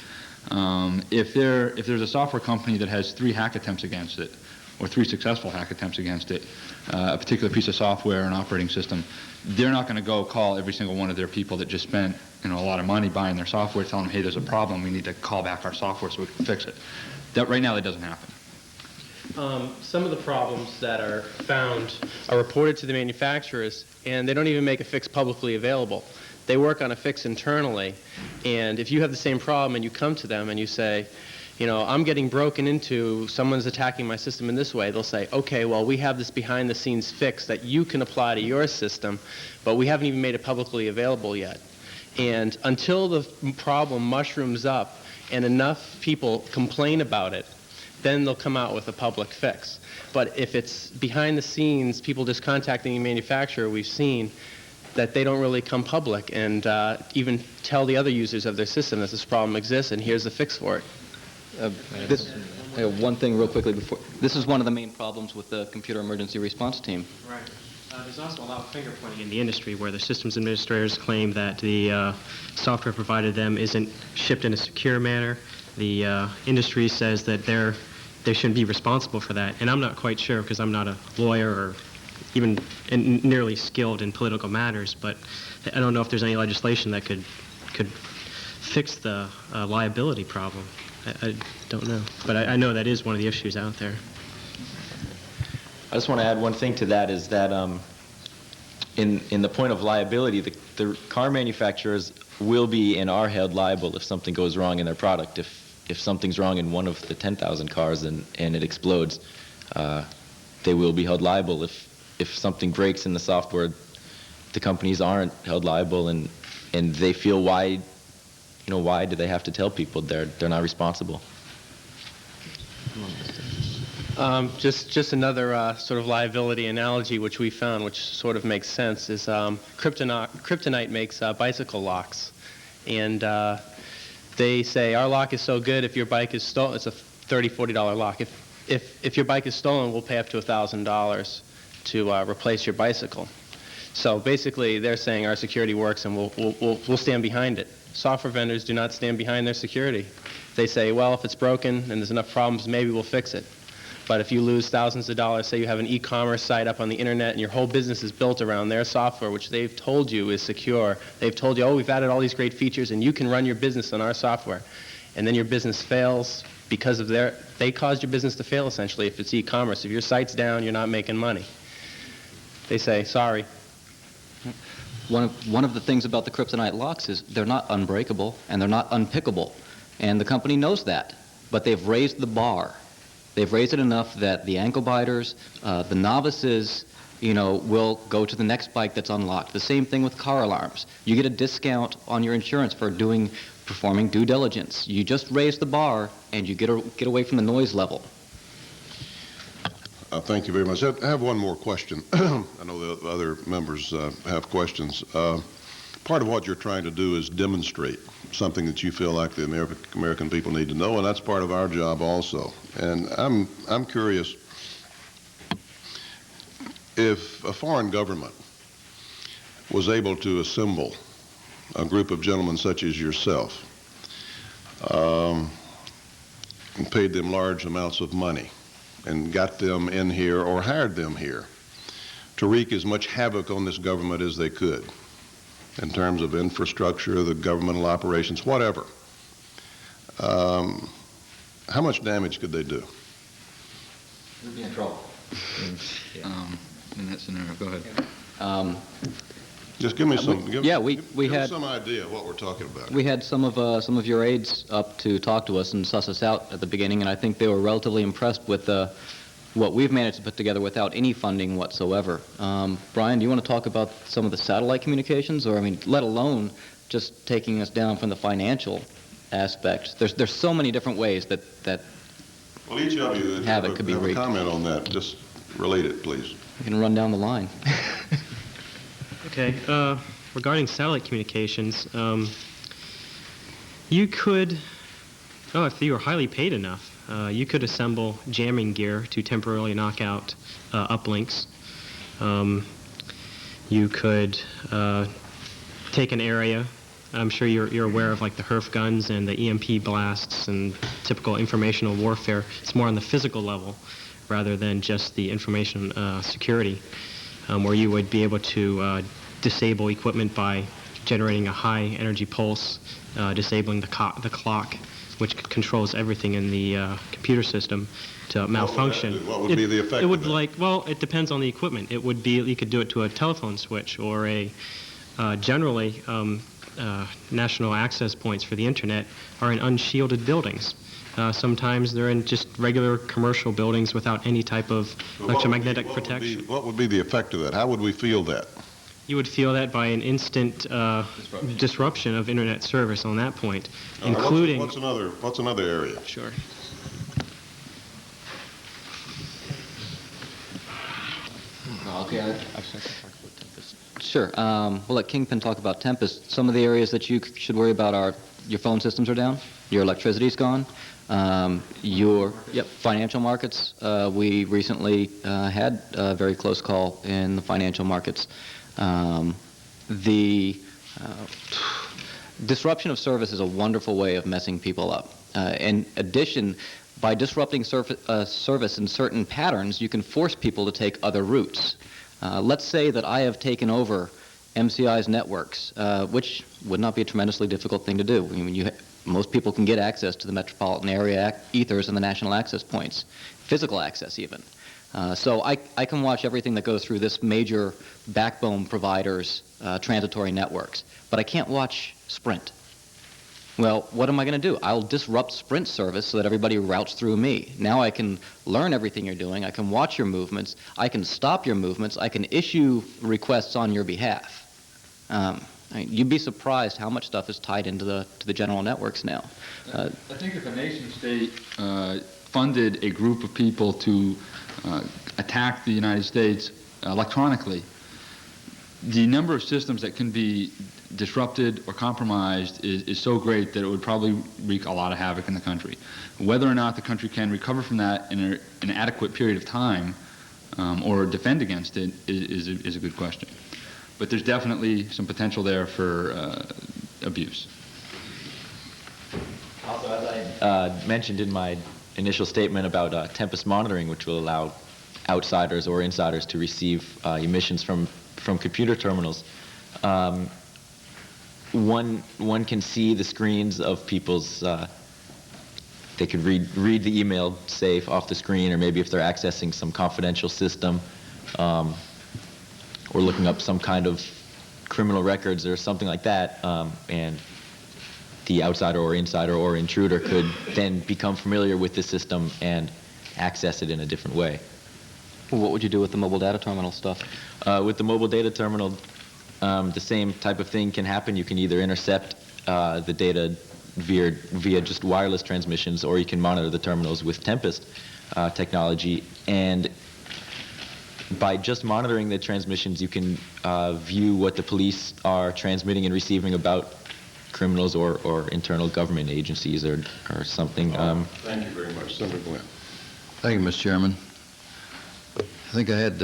If there's a software company that has 3 hack attempts against it, or 3 successful hack attempts against it, a particular piece of software or an operating system, they're not going to go call every single one of their people that just spent a lot of money buying their software, telling them, hey, there's a problem, we need to call back our software so we can fix it. Right now, that doesn't happen.
Some of the problems that are found are reported to the manufacturers, and they don't even make a fix publicly available. They work on a fix internally, and if you have the same problem and you come to them and you say, I'm getting broken into, someone's attacking my system in this way, they'll say, okay, well, we have this behind-the-scenes fix that you can apply to your system, but we haven't even made it publicly available yet. And until the problem mushrooms up and enough people complain about it, then they'll come out with a public fix. But if it's behind the scenes, people just contacting the manufacturer, we've seen that they don't really come public and even tell the other users of their system that this problem exists and here's the fix for it.
One thing real quickly before. This is one of the main problems with the computer emergency response team.
Right. There's also a lot of finger pointing in the industry where the systems administrators claim that the software provided them isn't shipped in a secure manner. The industry says that they shouldn't be responsible for that. And I'm not quite sure because I'm not a lawyer or even nearly skilled in political matters, but I don't know if there's any legislation that could fix the liability problem. I don't know, but I know that is one of the issues out there.
I just want to add one thing to that is that in the point of liability, the car manufacturers will be and are held liable if something goes wrong in their product. If something's wrong in one of the 10,000 cars and it explodes, they will be held liable. If something breaks in the software, the companies aren't held liable, and they feel why do they have to tell people they're not responsible?
Just another sort of liability analogy which we found, which sort of makes sense, is Kryptonite makes bicycle locks, and they say our lock is so good if your bike is stolen, it's a $30-40 lock. If your bike is stolen, we'll pay up to $1,000 to replace your bicycle. So basically, they're saying our security works and we'll stand behind it. Software vendors do not stand behind their security. They say, well, if it's broken and there's enough problems, maybe we'll fix it. But if you lose thousands of dollars, say you have an e-commerce site up on the internet and your whole business is built around their software, which they've told you is secure. They've told you, oh, we've added all these great features and you can run your business on our software. And then your business fails because of they caused your business to fail essentially if it's e-commerce. If your site's down, you're not making money. They say, sorry.
One of the things about the kryptonite locks is they're not unbreakable and they're not unpickable. And the company knows that, but they've raised the bar. They've raised it enough that the ankle biters, the novices, will go to the next bike that's unlocked. The same thing with car alarms. You get a discount on your insurance for performing due diligence. You just raise the bar and you get away from the noise level.
Thank you very much. I have one more question. I know the other members have questions. Part of what you're trying to do is demonstrate something that you feel like the American people need to know, and that's part of our job also. And I'm curious, if a foreign government was able to assemble a group of gentlemen such as yourself and paid them large amounts of money and got them in here or hired them here to wreak as much havoc on this government as they could in terms of infrastructure, the governmental operations, whatever, how much damage could they do?
We'd be in trouble. In that scenario, go ahead.
Just give me some. Give
had
us some idea of what we're talking about.
We had some of your aides up to talk to us and suss us out at the beginning, and I think they were relatively impressed with what we've managed to put together without any funding whatsoever. Brian, do you want to talk about some of the satellite communications, or let alone just taking us down from the financial aspects? There's so many different ways that
well, each of you
have a
comment on that. Just relate it, please.
You can run down the line.
Okay, regarding satellite communications, you could, if you were highly paid enough, you could assemble jamming gear to temporarily knock out uplinks. You could take an area. I'm sure you're aware of the HERF guns and the EMP blasts and typical informational warfare. It's more on the physical level rather than just the information security, where you would be able to disable equipment by generating a high energy pulse, disabling the clock, which controls everything in the computer system, to malfunction.
What would be the effect?
It would it depends on the equipment. It would be, you could do it to a telephone switch or generally national access points for the internet are in unshielded buildings. Sometimes they're in just regular commercial buildings without any type of electromagnetic protection.
What would be the effect of that? How would we feel that?
You would feel that by an instant disruption of internet service on that point, including...
What's another area?
Sure.
Okay, sure. We'll let Kingpin talk about Tempest. Some of the areas that you should worry about are your phone systems are down, your electricity's gone, your financial markets. We recently had a very close call in the financial markets. The disruption of service is a wonderful way of messing people up. In addition, by disrupting service in certain patterns, you can force people to take other routes. Let's say that I have taken over MCI's networks, which would not be a tremendously difficult thing to do. Most people can get access to the metropolitan area ethers and the national access points, physical access even. So I can watch everything that goes through this major backbone provider's transitory networks, but I can't watch Sprint. Well, what am I going to do? I'll disrupt Sprint service so that everybody routes through me. Now I can learn everything you're doing. I can watch your movements. I can stop your movements. I can issue requests on your behalf. You'd be surprised how much stuff is tied into the general networks now.
I think if a nation state funded a group of people to attack the United States electronically, the number of systems that can be disrupted or compromised is so great that it would probably wreak a lot of havoc in the country. Whether or not the country can recover from that in an adequate period of time or defend against it is a good question. But there's definitely some potential there for abuse.
Also, as I mentioned in my initial statement about Tempest monitoring, which will allow outsiders or insiders to receive emissions from computer terminals, one can see the screens of people's. They could read the email, say, off the screen, or maybe if they're accessing some confidential system, or looking up some kind of criminal records or something like that, and the outsider or insider or intruder could then become familiar with the system and access it in a different way.
What would you do with the mobile data terminal stuff?
With the mobile data terminal, the same type of thing can happen. You can either intercept the data via just wireless transmissions, or you can monitor the terminals with Tempest technology. And by just monitoring the transmissions, you can view what the police are transmitting and receiving about criminals or internal government agencies or something.
Thank you very much. Senator Glenn.
Thank you, Mr. Chairman. I think I had,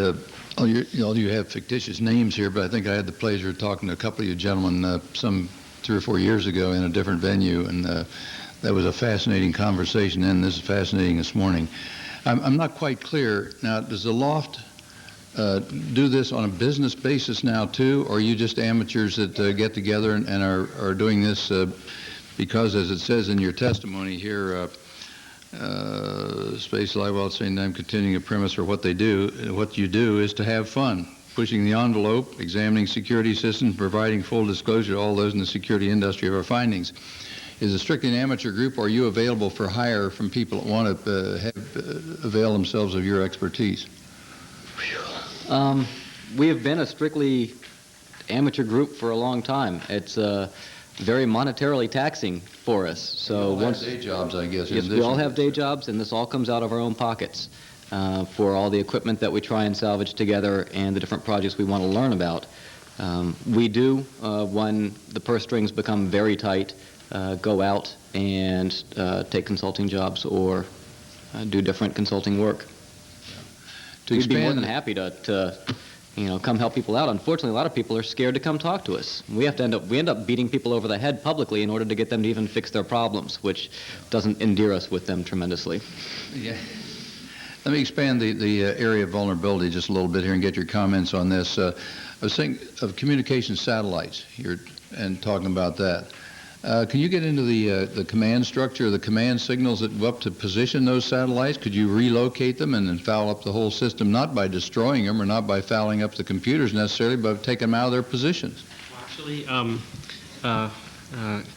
all you have fictitious names here, but I think I had the pleasure of talking to a couple of you gentlemen some 3 or 4 years ago in a different venue, and that was a fascinating conversation then. This is fascinating this morning. I'm not quite clear. Now, does the L0pht do this on a business basis now too, or are you just amateurs that get together and are doing this because, as it says in your testimony here, Space Live, while saying I'm continuing a premise for what you do is to have fun, pushing the envelope, examining security systems, providing full disclosure to all those in the security industry of our findings. Is it strictly an amateur group, or are you available for hire from people that want to avail themselves of your expertise?
We have been a strictly amateur group for a long time. It's very monetarily taxing for us. So
you all have day jobs, I guess.
Yes, we all have day jobs, and this all comes out of our own pockets for all the equipment that we try and salvage together and the different projects we want to learn about. We do, when the purse strings become very tight, go out and take consulting jobs or do different consulting work. We'd be more than happy to come help people out. Unfortunately, a lot of people are scared to come talk to us. We end up beating people over the head publicly in order to get them to even fix their problems, which doesn't endear us with them tremendously.
Yeah. Let me expand the area of vulnerability just a little bit here and get your comments on this. I was thinking of communication satellites here and talking about that. Can you get into the command structure, the command signals that go up to position those satellites? Could you relocate them and then foul up the whole system, not by destroying them or not by fouling up the computers necessarily, but taking them out of their positions?
Well, actually,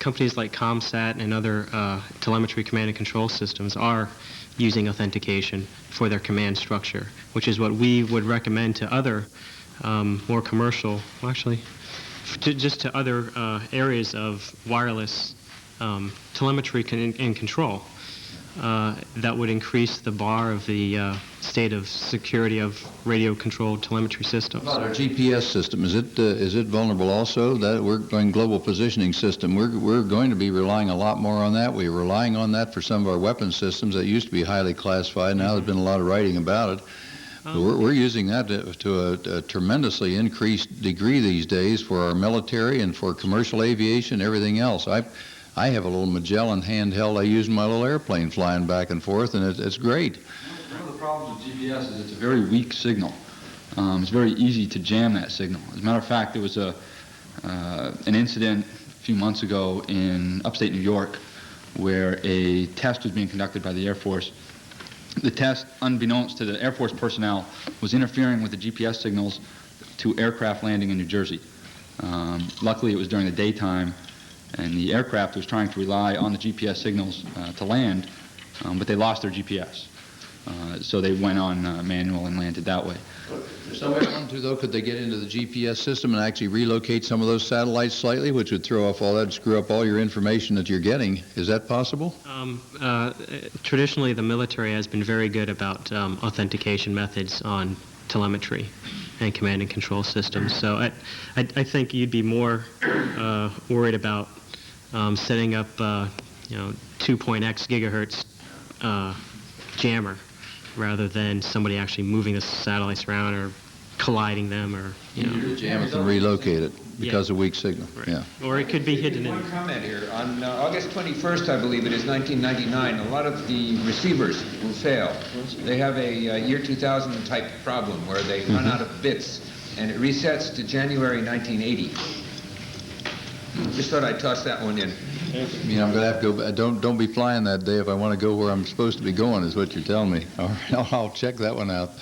companies like ComSat and other telemetry command and control systems are using authentication for their command structure, which is what we would recommend to other more commercial, well, actually, just to other areas of wireless telemetry and control that would increase the bar of the state of security of radio-controlled telemetry systems.
What about our GPS system? Is it vulnerable also? That we're going global positioning system. We're going to be relying a lot more on that. We're relying on that for some of our weapon systems that used to be highly classified. Now there's been a lot of writing about it. We're using that to a tremendously increased degree these days for our military and for commercial aviation, everything else. I have a little Magellan handheld I use in my little airplane flying back and forth, and it's great.
One of the problems with GPS is it's a very weak signal. It's very easy to jam that signal. As a matter of fact, there was an incident a few months ago in upstate New York where a test was being conducted by the Air Force. The test, unbeknownst to the Air Force personnel, was interfering with the GPS signals to aircraft landing in New Jersey. Luckily, it was during the daytime, and the aircraft was trying to rely on the GPS signals to land, but they lost their GPS. So they went on manual and landed that way.
If somebody wanted to, though, could they get into the GPS system and actually relocate some of those satellites slightly, which would throw off all that, screw up all your information that you're getting? Is that possible?
Traditionally, the military has been very good about authentication methods on telemetry and command and control systems. So I think you'd be more worried about setting up, 2.x gigahertz jammer rather than somebody actually moving the satellites around or colliding them, or
jam it and relocate it because of weak signal.
Right.
Yeah.
Or it could be hidden in.
One comment here. On August 21st, I believe it is, 1999, a lot of the receivers will fail. They have a year 2000 type problem where they run out of bits, and it resets to January 1980. Just thought I'd toss that one in.
I'm going to have to go. Don't be flying that day if I want to go where I'm supposed to be going, is what you're telling me. All right, I'll check that one out.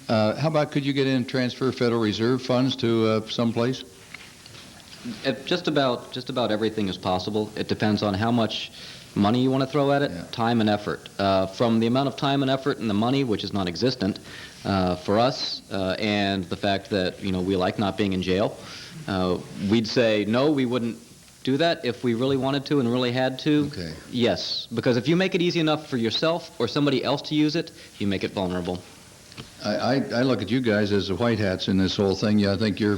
How about, could you get in and transfer Federal Reserve funds to someplace?
Just about everything is possible. It depends on how much money you want to throw at it, time and effort. From the amount of time and effort and the money, which is non-existent for us, and the fact that we like not being in jail, we'd say no, we wouldn't do that if we really wanted to and really had to.
Okay.
Yes, because if you make it easy enough for yourself or somebody else to use it, you make it vulnerable.
I look at you guys as the white hats in this whole thing. Yeah, I think your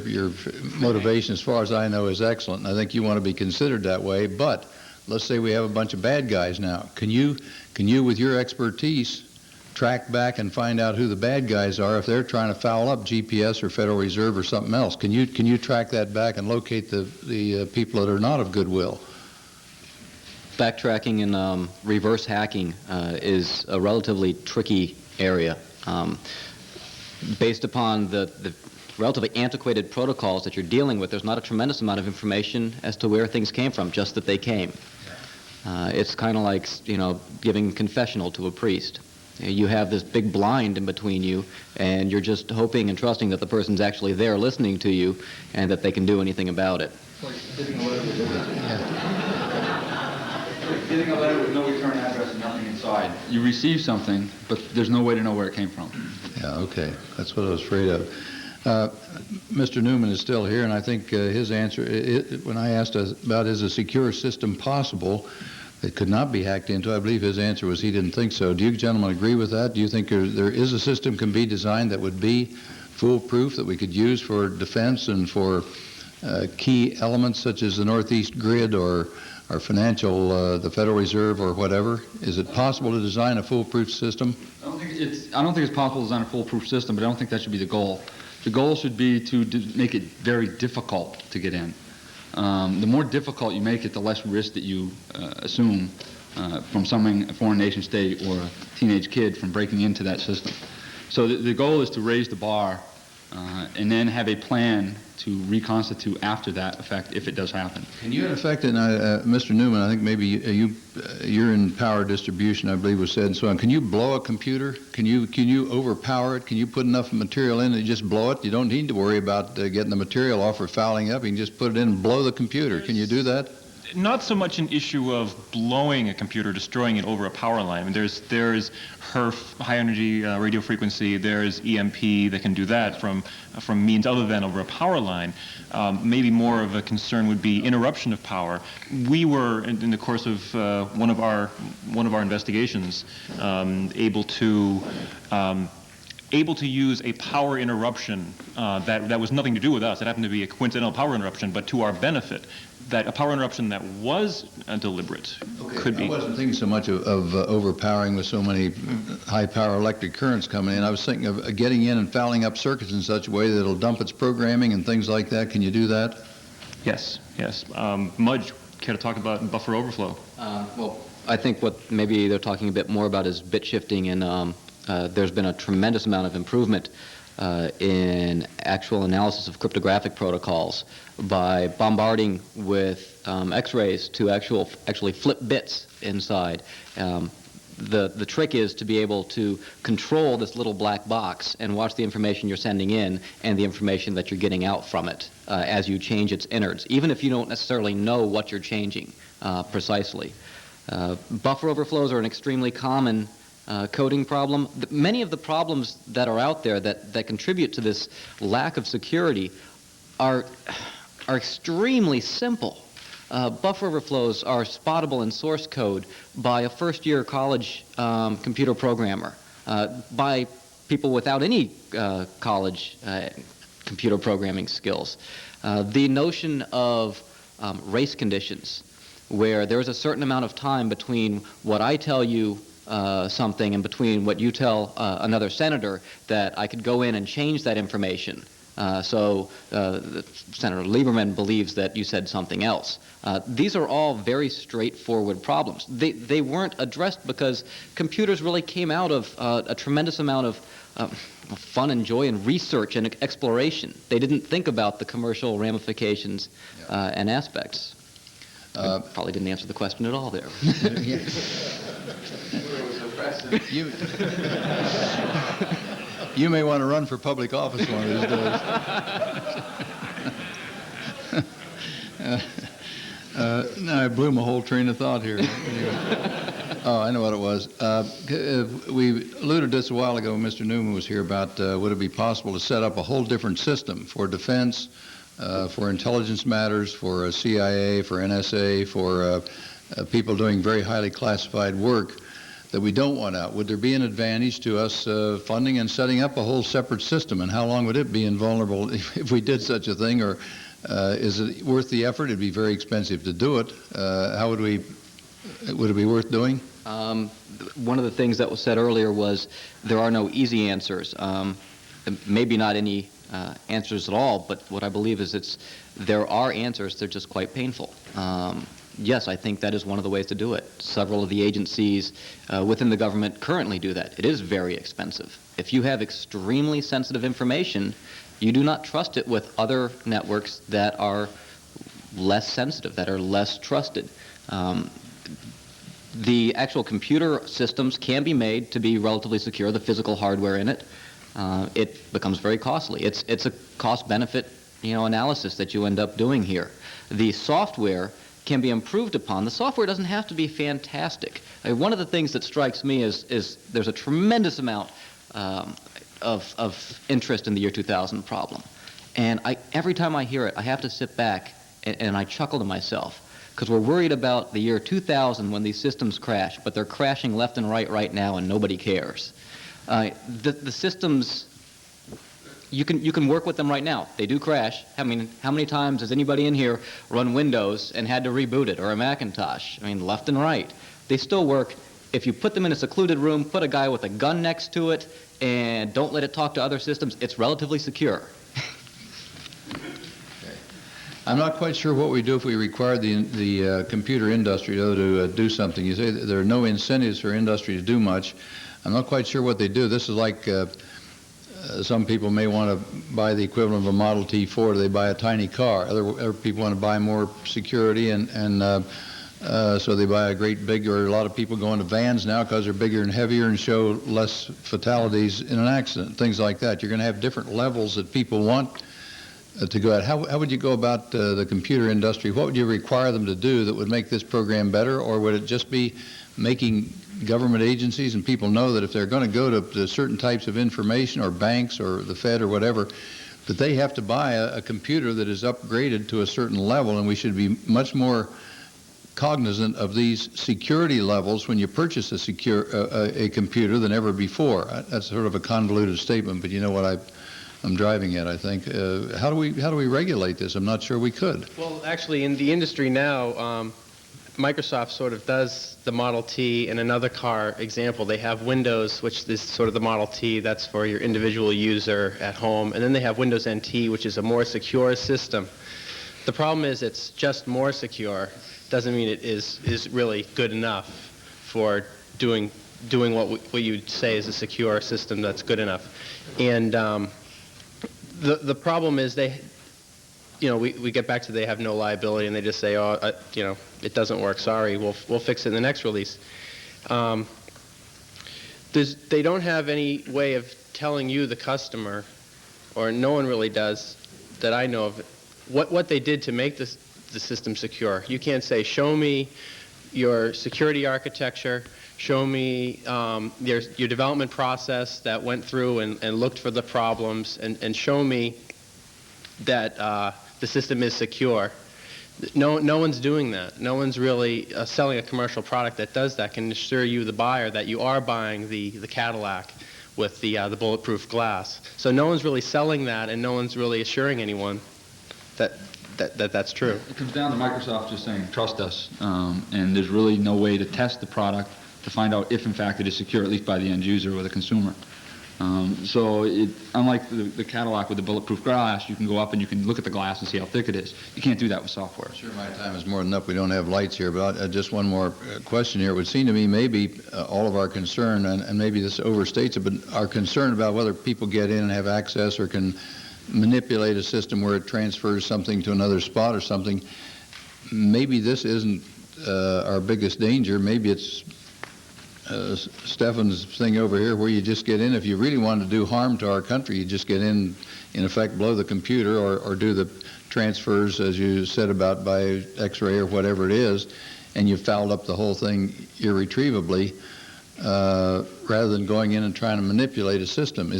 motivation, as far as I know, is excellent, and I think you want to be considered that way. But let's say we have a bunch of bad guys now. Can you, with your expertise, track back and find out who the bad guys are if they're trying to foul up GPS or Federal Reserve or something else? Can you track that back and locate the people that are not of goodwill?
Backtracking and reverse hacking is a relatively tricky area. Based upon the relatively antiquated protocols that you're dealing with, there's not a tremendous amount of information as to where things came from, just that they came. It's kind of like, giving confessional to a priest. You have this big blind in between you, and you're just hoping and trusting that the person's actually there listening to you and that they can do anything about it.
Getting a letter with no return address and nothing inside. You receive something, but there's no way to know where it came from.
Yeah, okay. That's what I was afraid of. Mr. Newman is still here, and I think his answer, when I asked about is a secure system possible that could not be hacked into, I believe his answer was he didn't think so. Do you gentlemen agree with that? Do you think there is a system can be designed that would be foolproof, that we could use for defense and for key elements such as the Northeast Grid or our financial, the Federal Reserve or whatever? Is it possible to design a foolproof system?
I don't think it's possible to design a foolproof system, but I don't think that should be the goal. The goal should be to make it very difficult to get in. The more difficult you make it, the less risk that you assume from a foreign nation state or a teenage kid from breaking into that system. So the goal is to raise the bar and then have a plan to reconstitute after that effect if it does happen.
Can you, in effect, and Mr. Newman, I think maybe you're in power distribution, I believe was said, and so on. Can you blow a computer? Can you overpower it? Can you put enough material in and just blow it? You don't need to worry about getting the material off or fouling up. You can just put it in and blow the computer. Can you do that?
Not so much an issue of blowing a computer, destroying it over a power line. I mean, there's HERF, high energy radio frequency. There's EMP that can do that from means other than over a power line. Maybe more of a concern would be interruption of power. We were in the course of one of our investigations able to use a power interruption that was nothing to do with us. It happened to be a coincidental power interruption, but to our benefit. That a power interruption that was deliberate could be.
I wasn't thinking so much of overpowering with so many high-power electric currents coming in. I was thinking of getting in and fouling up circuits in such a way that it'll dump its programming and things like that. Can you do that?
Yes. Mudge, care to talk about buffer overflow?
Well, I think what maybe they're talking a bit more about is bit shifting, and there's been a tremendous amount of improvement in actual analysis of cryptographic protocols by bombarding with X-rays to actually flip bits inside. The trick is to be able to control this little black box and watch the information you're sending in and the information that you're getting out from it as you change its innards, even if you don't necessarily know what you're changing precisely. Buffer overflows are an extremely common coding problem. Many of the problems that are out there that contribute to this lack of security are extremely simple. Buffer overflows are spottable in source code by a first-year college computer programmer, by people without any college computer programming skills. The notion of race conditions, where there's a certain amount of time between what I tell you something and between what you tell another senator, that I could go in and change that information. So Senator Lieberman believes that you said something else. These are all very straightforward problems. They weren't addressed because computers really came out of a tremendous amount of fun and joy and research and exploration. They didn't think about the commercial ramifications and aspects. I probably didn't answer the question at all there.
You may want to run for public office one of these days. Now I blew my whole train of thought here. Oh, I know what it was. We alluded this a while ago when Mr. Newman was here about would it be possible to set up a whole different system for defense, for intelligence matters, for CIA, for NSA, for people doing very highly classified work that we don't want out. Would there be an advantage to us funding and setting up a whole separate system? And how long would it be invulnerable if we did such a thing? Or is it worth the effort? It'd be very expensive to do it. Would it be worth doing?
One of the things that was said earlier was there are no easy answers. Maybe not any answers at all, but what I believe is there are answers, they're just quite painful. Yes, I think that is one of the ways to do it. Several of the agencies within the government currently do that. It is very expensive. If you have extremely sensitive information, you do not trust it with other networks that are less sensitive, that are less trusted. The actual computer systems can be made to be relatively secure, the physical hardware in it. It becomes very costly. It's a cost-benefit analysis that you end up doing here. The software can be improved upon. The software doesn't have to be fantastic. One of the things that strikes me is there's a tremendous amount of interest in the year 2000 problem. And every time I hear it, I have to sit back and I chuckle to myself, because we're worried about the year 2000 when these systems crash, but they're crashing left and right now and nobody cares. The systems, you can work with them right now. They do crash. I mean, how many times has anybody in here run Windows and had to reboot it, or a Macintosh? I mean, left and right. They still work. If you put them in a secluded room, put a guy with a gun next to it, and don't let it talk to other systems, it's relatively secure.
I'm not quite sure what we do if we require the computer industry, though, to do something. You say that there are no incentives for industry to do much. I'm not quite sure what they do. This is like some people may want to buy the equivalent of a Model T Ford. They buy a tiny car. Other people want to buy more security, and so they buy a great big, or a lot of people go into vans now because they're bigger and heavier and show less fatalities in an accident, things like that. You're going to have different levels that people want to go at. How would you go about the computer industry? What would you require them to do that would make this program better, or would it just be making government agencies and people know that if they're going to go to certain types of information, or banks or the Fed or whatever, that they have to buy a computer that is upgraded to a certain level, and we should be much more cognizant of these security levels when you purchase a computer than ever before. That's sort of a convoluted statement, but you know what I'm driving at, I think. How do we regulate this? I'm not sure we could.
Well, actually, in the industry now, Microsoft sort of does the Model T in another car example. They have Windows, which is sort of the Model T, that's for your individual user at home. And then they have Windows NT, which is a more secure system. The problem is it's just more secure. Doesn't mean it is really good enough for doing what you'd say is a secure system that's good enough. And the problem is we get back to they have no liability, and they just say, it doesn't work, sorry, we'll fix it in the next release. They don't have any way of telling you, the customer, or no one really does that I know of, what they did to make the system secure. You can't say, show me your security architecture, show me your development process that went through and looked for the problems, and show me that the system is secure. No one's doing that. No one's really selling a commercial product that does that, can assure you, the buyer, that you are buying the Cadillac with the bulletproof glass. So no one's really selling that, and no one's really assuring anyone that's true.
It comes down to Microsoft just saying, trust us, and there's really no way to test the product to find out if, in fact, it is secure, at least by the end user or the consumer. So unlike the Cadillac with the bulletproof glass, you can go up and you can look at the glass and see how thick it is. You can't do that with software.
Sure, my time is more than up. We don't have lights here, but just one more question here. It would seem to me maybe all of our concern, and maybe this overstates it, but our concern about whether people get in and have access or can manipulate a system where it transfers something to another spot or something, maybe this isn't our biggest danger. Maybe it's Stefan's thing over here where you just get in. If you really want to do harm to our country, you just get in effect, blow the computer or do the transfers, as you said, about by X-ray or whatever it is, and you've fouled up the whole thing irretrievably, rather than going in and trying to manipulate a system.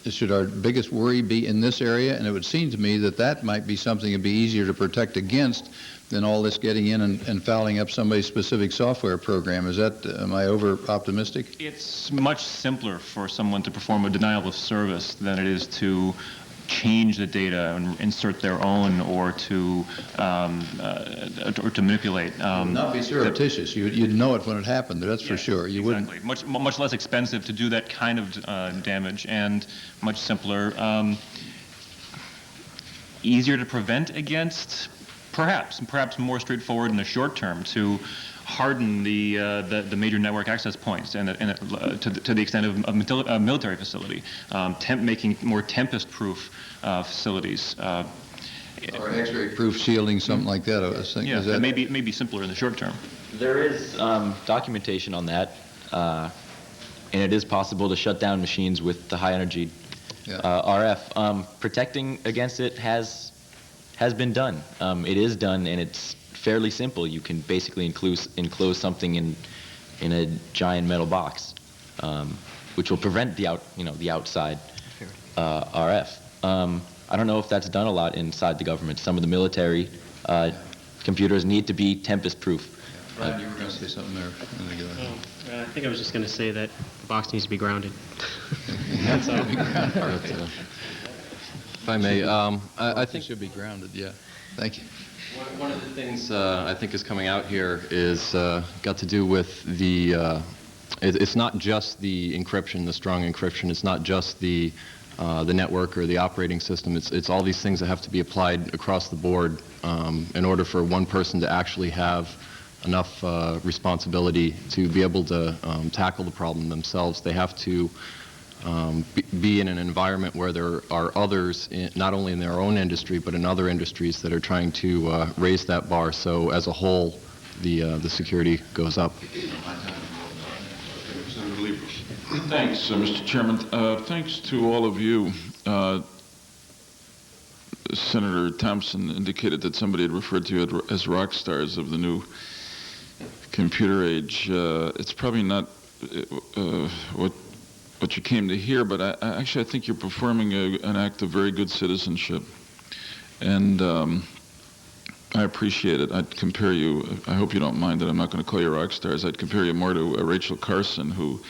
Should our biggest worry be in this area? And it would seem to me that that might be something that'd be easier to protect against than all this getting in and fouling up somebody's specific software program. Am I over optimistic?
It's much simpler for someone to perform a denial of service than it is to change the data and insert their own or to manipulate.
Not be surreptitious. You'd know it when it happened. That's for sure. You
exactly. Wouldn't. Much less expensive to do that kind of damage, and much simpler. Easier to prevent against. Perhaps more straightforward in the short term to harden the major network access points and to the extent of a military facility, making more tempest-proof facilities.
Or X-ray-proof shielding, something like that. I was thinking.
Yeah, that may be simpler in the short term.
There is documentation on that, and it is possible to shut down machines with the high-energy RF. Protecting against it has been done. It is done, and it's fairly simple. You can basically enclose something in a giant metal box, which will prevent the outside RF. I don't know if that's done a lot inside the government. Some of the military computers need to be tempest-proof.
Brian, you were going to say something there.
I think I was just going to say that the box needs to be grounded. That's all.
If I may,
I think it should be grounded. Yeah. Thank you.
One of the things I think is coming out here is got to do with the. It's not just the encryption, the strong encryption. It's not just the network or the operating system. It's all these things that have to be applied across the board in order for one person to actually have enough responsibility to be able to tackle the problem themselves. They have to be in an environment where there are others, not only in their own industry, but in other industries that are trying to raise that bar. So as a whole, the security goes up.
Thanks, Mr. Chairman. Thanks to all of you. Senator Thompson indicated that somebody had referred to you as rock stars of the new computer age. It's probably not what you came to hear, but I think you're performing an act of very good citizenship, and I appreciate it. I'd compare you, I hope you don't mind that I'm not going to call you rock stars, I'd compare you more to Rachel Carson, who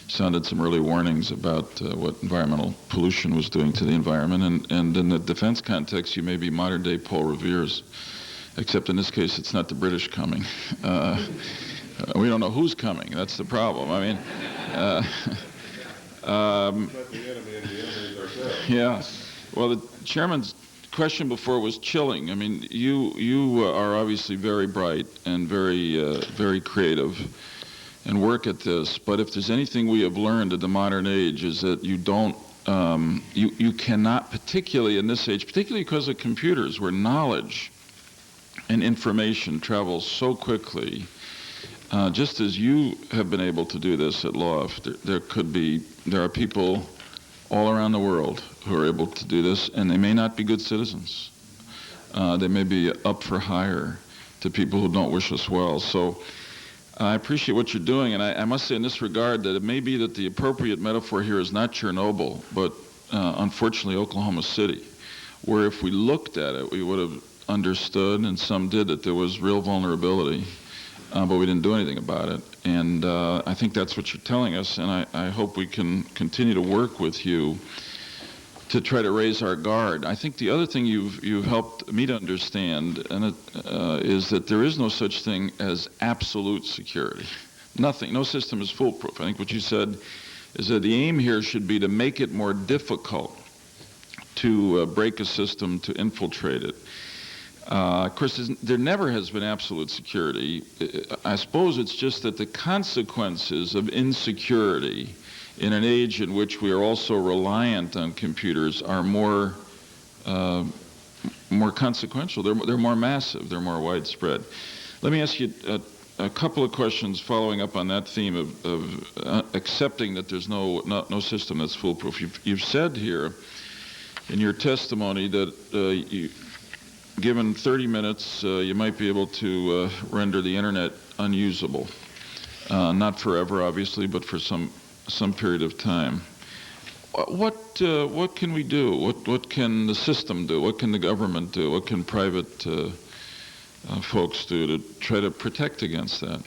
sounded some early warnings about what environmental pollution was doing to the environment, and in the defense context, you may be modern-day Paul Revere's, except in this case, it's not the British coming. We don't know who's coming, that's the problem. I mean, yeah. Well, the chairman's question before was chilling. I mean, you are obviously very bright and very creative and work at this. But if there's anything we have learned at the modern age is that you don't, you cannot, particularly in this age, particularly because of computers, where knowledge and information travels so quickly. Just as you have been able to do this at L0pht, there are people all around the world who are able to do this, and they may not be good citizens. They may be up for hire to people who don't wish us well. So I appreciate what you're doing, and I must say in this regard that it may be that the appropriate metaphor here is not Chernobyl, but unfortunately Oklahoma City, where if we looked at it, we would have understood, and some did, that there was real vulnerability. But we didn't do anything about it, and I think that's what you're telling us, and I hope we can continue to work with you to try to raise our guard. I think the other thing you've helped me to understand, and is that there is no such thing as absolute security. Nothing. No system is foolproof. I think what you said is that the aim here should be to make it more difficult to break a system, to infiltrate it. Of course, there never has been absolute security. I suppose it's just that the consequences of insecurity in an age in which we are also reliant on computers are more consequential. They're more massive. They're more widespread. Let me ask you a couple of questions following up on that theme of accepting that there's no system that's foolproof. You've said here in your testimony that given 30 minutes, you might be able to render the internet unusable. Not forever, obviously, but for some period of time. What can we do? What can the system do? What can the government do? What can private folks do to try to protect against that?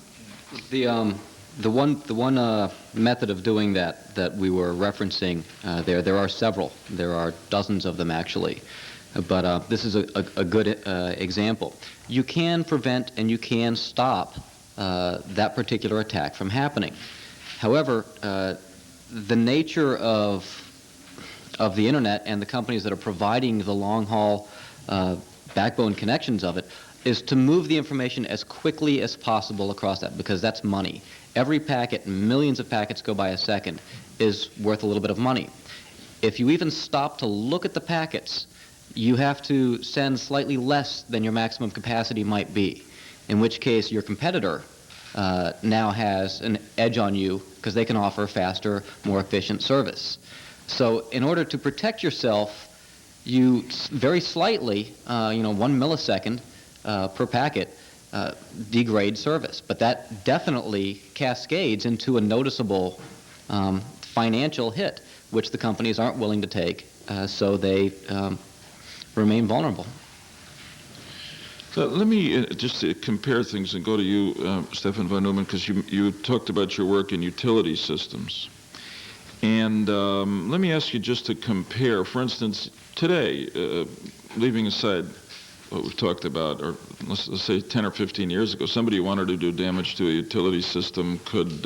The one method of doing that we were referencing there are several. There are dozens of them actually, but this is a good example. You can prevent and you can stop that particular attack from happening. However, the nature of the internet and the companies that are providing the long-haul backbone connections of it is to move the information as quickly as possible across that, because that's money. Every packet, millions of packets go by a second, is worth a little bit of money. If you even stop to look at the packets, you have to send slightly less than your maximum capacity might be, in which case your competitor now has an edge on you because they can offer faster, more efficient service. So in order to protect yourself, you very slightly, 1 millisecond per packet, degrade service. But that definitely cascades into a noticeable financial hit, which the companies aren't willing to take, so they remain vulnerable.
So let me just compare things and go to you, Stefan von Neumann, because you talked about your work in utility systems. And let me ask you just to compare, for instance, today, leaving aside what we've talked about, or let's say 10 or 15 years ago, somebody who wanted to do damage to a utility system could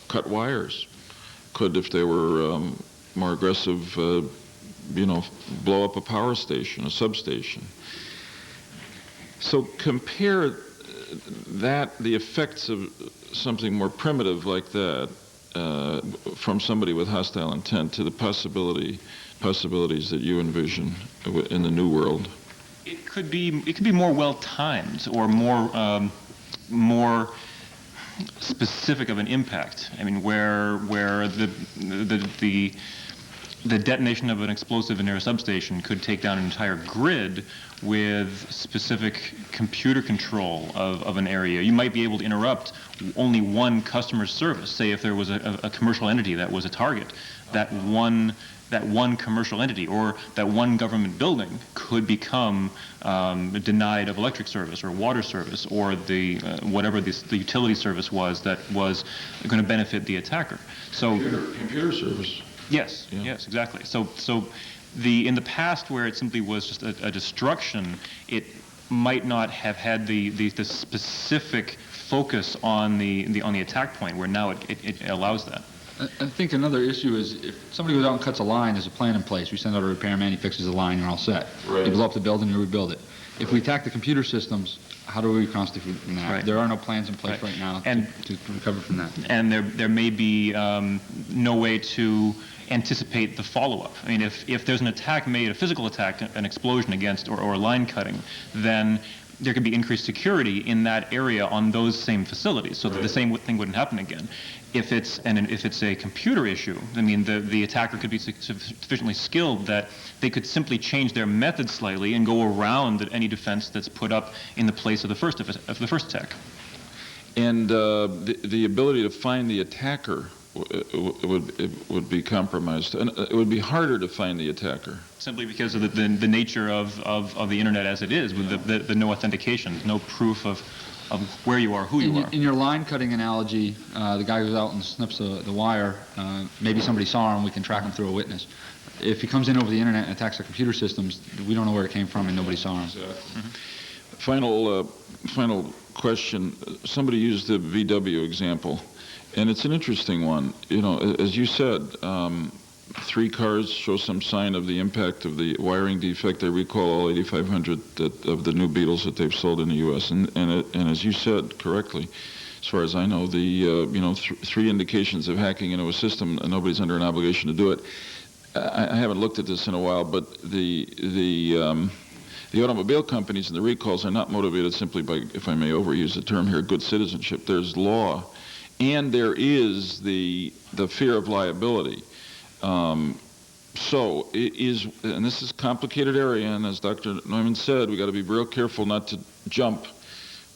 cut wires, could, if they were more aggressive, blow up a power station, a substation. So compare the effects of something more primitive like that from somebody with hostile intent to the possibilities that you envision in the new world.
It could be more well timed or more specific of an impact. I mean, where the detonation of an explosive near a substation could take down an entire grid with specific computer control of an area. You might be able to interrupt only one customer's service. Say if there was a commercial entity that was a target, that one commercial entity or that one government building could become denied of electric service or water service or the whatever the utility service was that was going to benefit the attacker. So
computer service.
Yes, yeah. Yes, exactly. So in the past where it simply was just a destruction, it might not have had the specific focus on the attack point, where now it allows that.
I think another issue is if somebody goes out and cuts a line, there's a plan in place. We send out a repairman, he fixes the line, and all set.
Right.
You blow up the building, you rebuild it. If we attack the computer systems, how do we reconstitute from that?
Right.
There are no plans in place right now to recover from that.
And there may be no way to anticipate the follow-up. I mean, if there's an attack made, a physical attack, an explosion against or line cutting, then there could be increased security in that area on those same facilities, so that the same thing wouldn't happen again. If it's a computer issue, I mean, the attacker could be sufficiently skilled that they could simply change their method slightly and go around any defense that's put up in the place of the first attack.
And the ability to find the attacker would be compromised, and it would be harder to find the attacker.
Simply because of the nature of the internet as it is, with the no authentication, no proof of where you are, who you are.
In your line cutting analogy, the guy goes out and snips the wire, maybe somebody saw him, we can track him through a witness. If he comes in over the internet and attacks our computer systems, we don't know where it came from and nobody saw him.
Exactly. Final question. Somebody used the VW example. And it's an interesting one. You know, as you said, 3 cars show some sign of the impact of the wiring defect. I recall all 8,500 of the new Beetles that they've sold in the U.S. And as you said correctly, as far as I know, the 3 indications of hacking into a system, and nobody's under an obligation to do it. I haven't looked at this in a while, but the automobile companies and the recalls are not motivated simply by, if I may overuse the term here, good citizenship. There's law, and there is the fear of liability. So it is, and this is a complicated area, and as Dr. Neumann said, we got to be real careful not to jump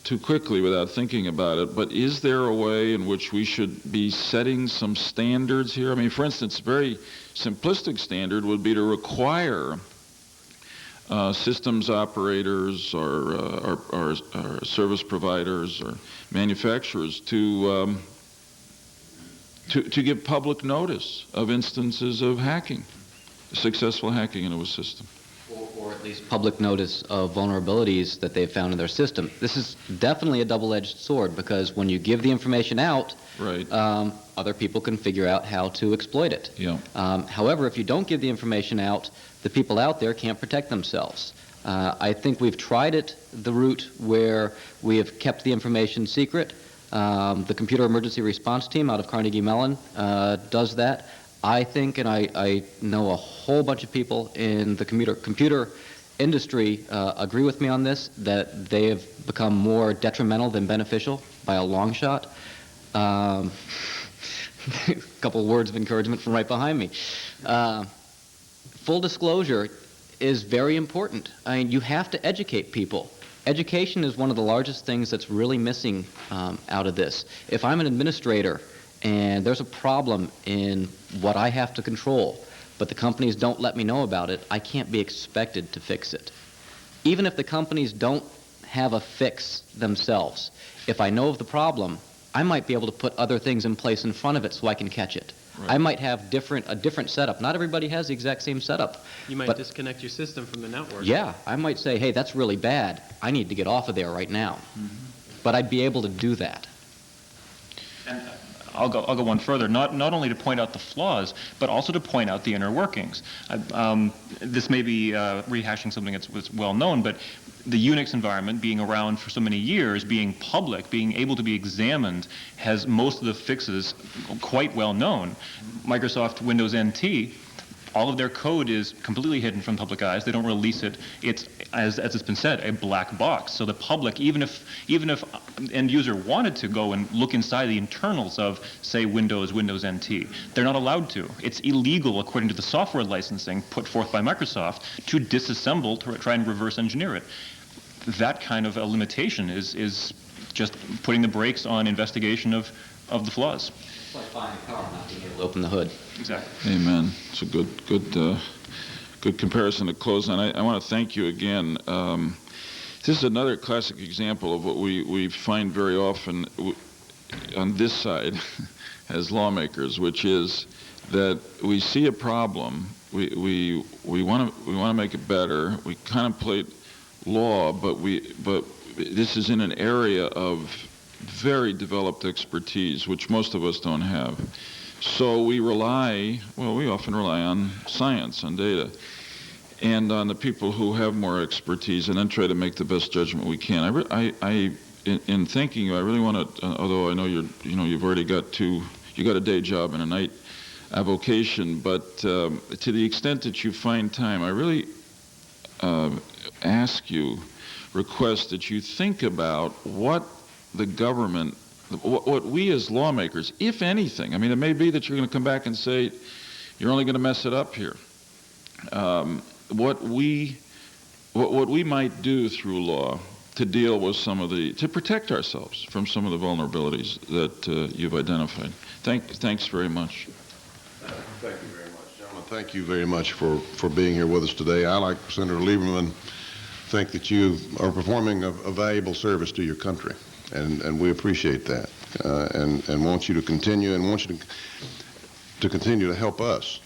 too quickly without thinking about it. But is there a way in which we should be setting some standards here? I mean, for instance, a very simplistic standard would be to require systems operators or service providers or manufacturers to give public notice of instances of hacking, successful hacking into a system.
Or at least public notice of vulnerabilities that they've found in their system. This is definitely a double-edged sword, because when you give the information out,
right,
other people can figure out how to exploit it.
Yeah.
However, if you don't give the information out, the people out there can't protect themselves. I think we've tried it the route where we have kept the information secret. The Computer Emergency Response Team out of Carnegie Mellon does that. I think, and I know a whole bunch of people in the computer industry agree with me on this, that they have become more detrimental than beneficial by a long shot. A couple words of encouragement from right behind me. Full disclosure is very important. I mean, you have to educate people. Education is one of the largest things that's really missing out of this. If I'm an administrator and there's a problem in what I have to control, but the companies don't let me know about it, I can't be expected to fix it. Even if the companies don't have a fix themselves, if I know of the problem, I might be able to put other things in place in front of it so I can catch it. Right. I might have a different setup. Not everybody has the exact same setup.
You might disconnect your system from the network.
Yeah, I might say, hey, that's really bad. I need to get off of there right now. Mm-hmm. But I'd be able to do that.
And I'll go one further, not only to point out the flaws, but also to point out the inner workings. This may be rehashing something that's well known, but the Unix environment being around for so many years, being public, being able to be examined, has most of the fixes quite well known. Microsoft Windows NT, all of their code is completely hidden from public eyes. They don't release it. It's, as it's been said, a black box. So the public, even if end user wanted to go and look inside the internals of, say, Windows NT, they're not allowed to. It's illegal, according to the software licensing put forth by Microsoft, to disassemble, to try and reverse engineer it. That kind of a limitation is just putting the brakes on investigation of the flaws.
It's like buying a car, not being able to open the hood.
Exactly.
Amen. It's a good comparison to close on. I want to thank you again. This is another classic example of what we find very often on this side as lawmakers, which is that we see a problem, we want to make it better, we contemplate law, but this is in an area of very developed expertise, which most of us don't have. So we often rely on science, on data, and on the people who have more expertise, and then try to make the best judgment we can. In thanking you, I really want to, although I know you've already got a day job and a night avocation, but to the extent that you find time, I really request that you think about what the government, what we as lawmakers, if anything, I mean, it may be that you're going to come back and say, you're only going to mess it up here. What we might do through law to deal with to protect ourselves from some of the vulnerabilities that you've identified. Thanks very much.
Thank you very much, gentlemen. Thank you very much for being here with us today. I, like Senator Lieberman, think that you are performing a valuable service to your country, and we appreciate that, and want you to continue, and want you to continue to help us.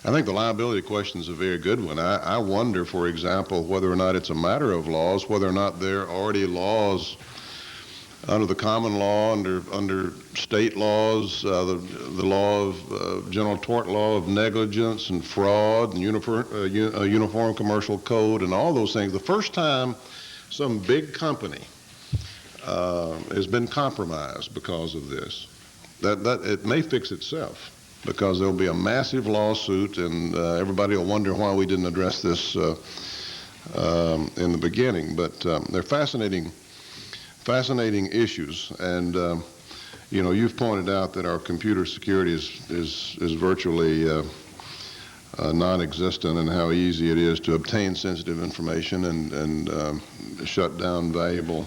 I think the liability question is a very good one. I wonder, for example, whether or not it's a matter of laws, whether or not there are already laws under the common law, under state laws, the law of general tort law of negligence and fraud and uniform commercial code and all those things. The first time some big company has been compromised because of this, that it may fix itself, because there'll be a massive lawsuit, and everybody will wonder why we didn't address this in the beginning. But they're fascinating issues, and you know, you've pointed out that our computer security is virtually non-existent, and how easy it is to obtain sensitive information and shut down valuable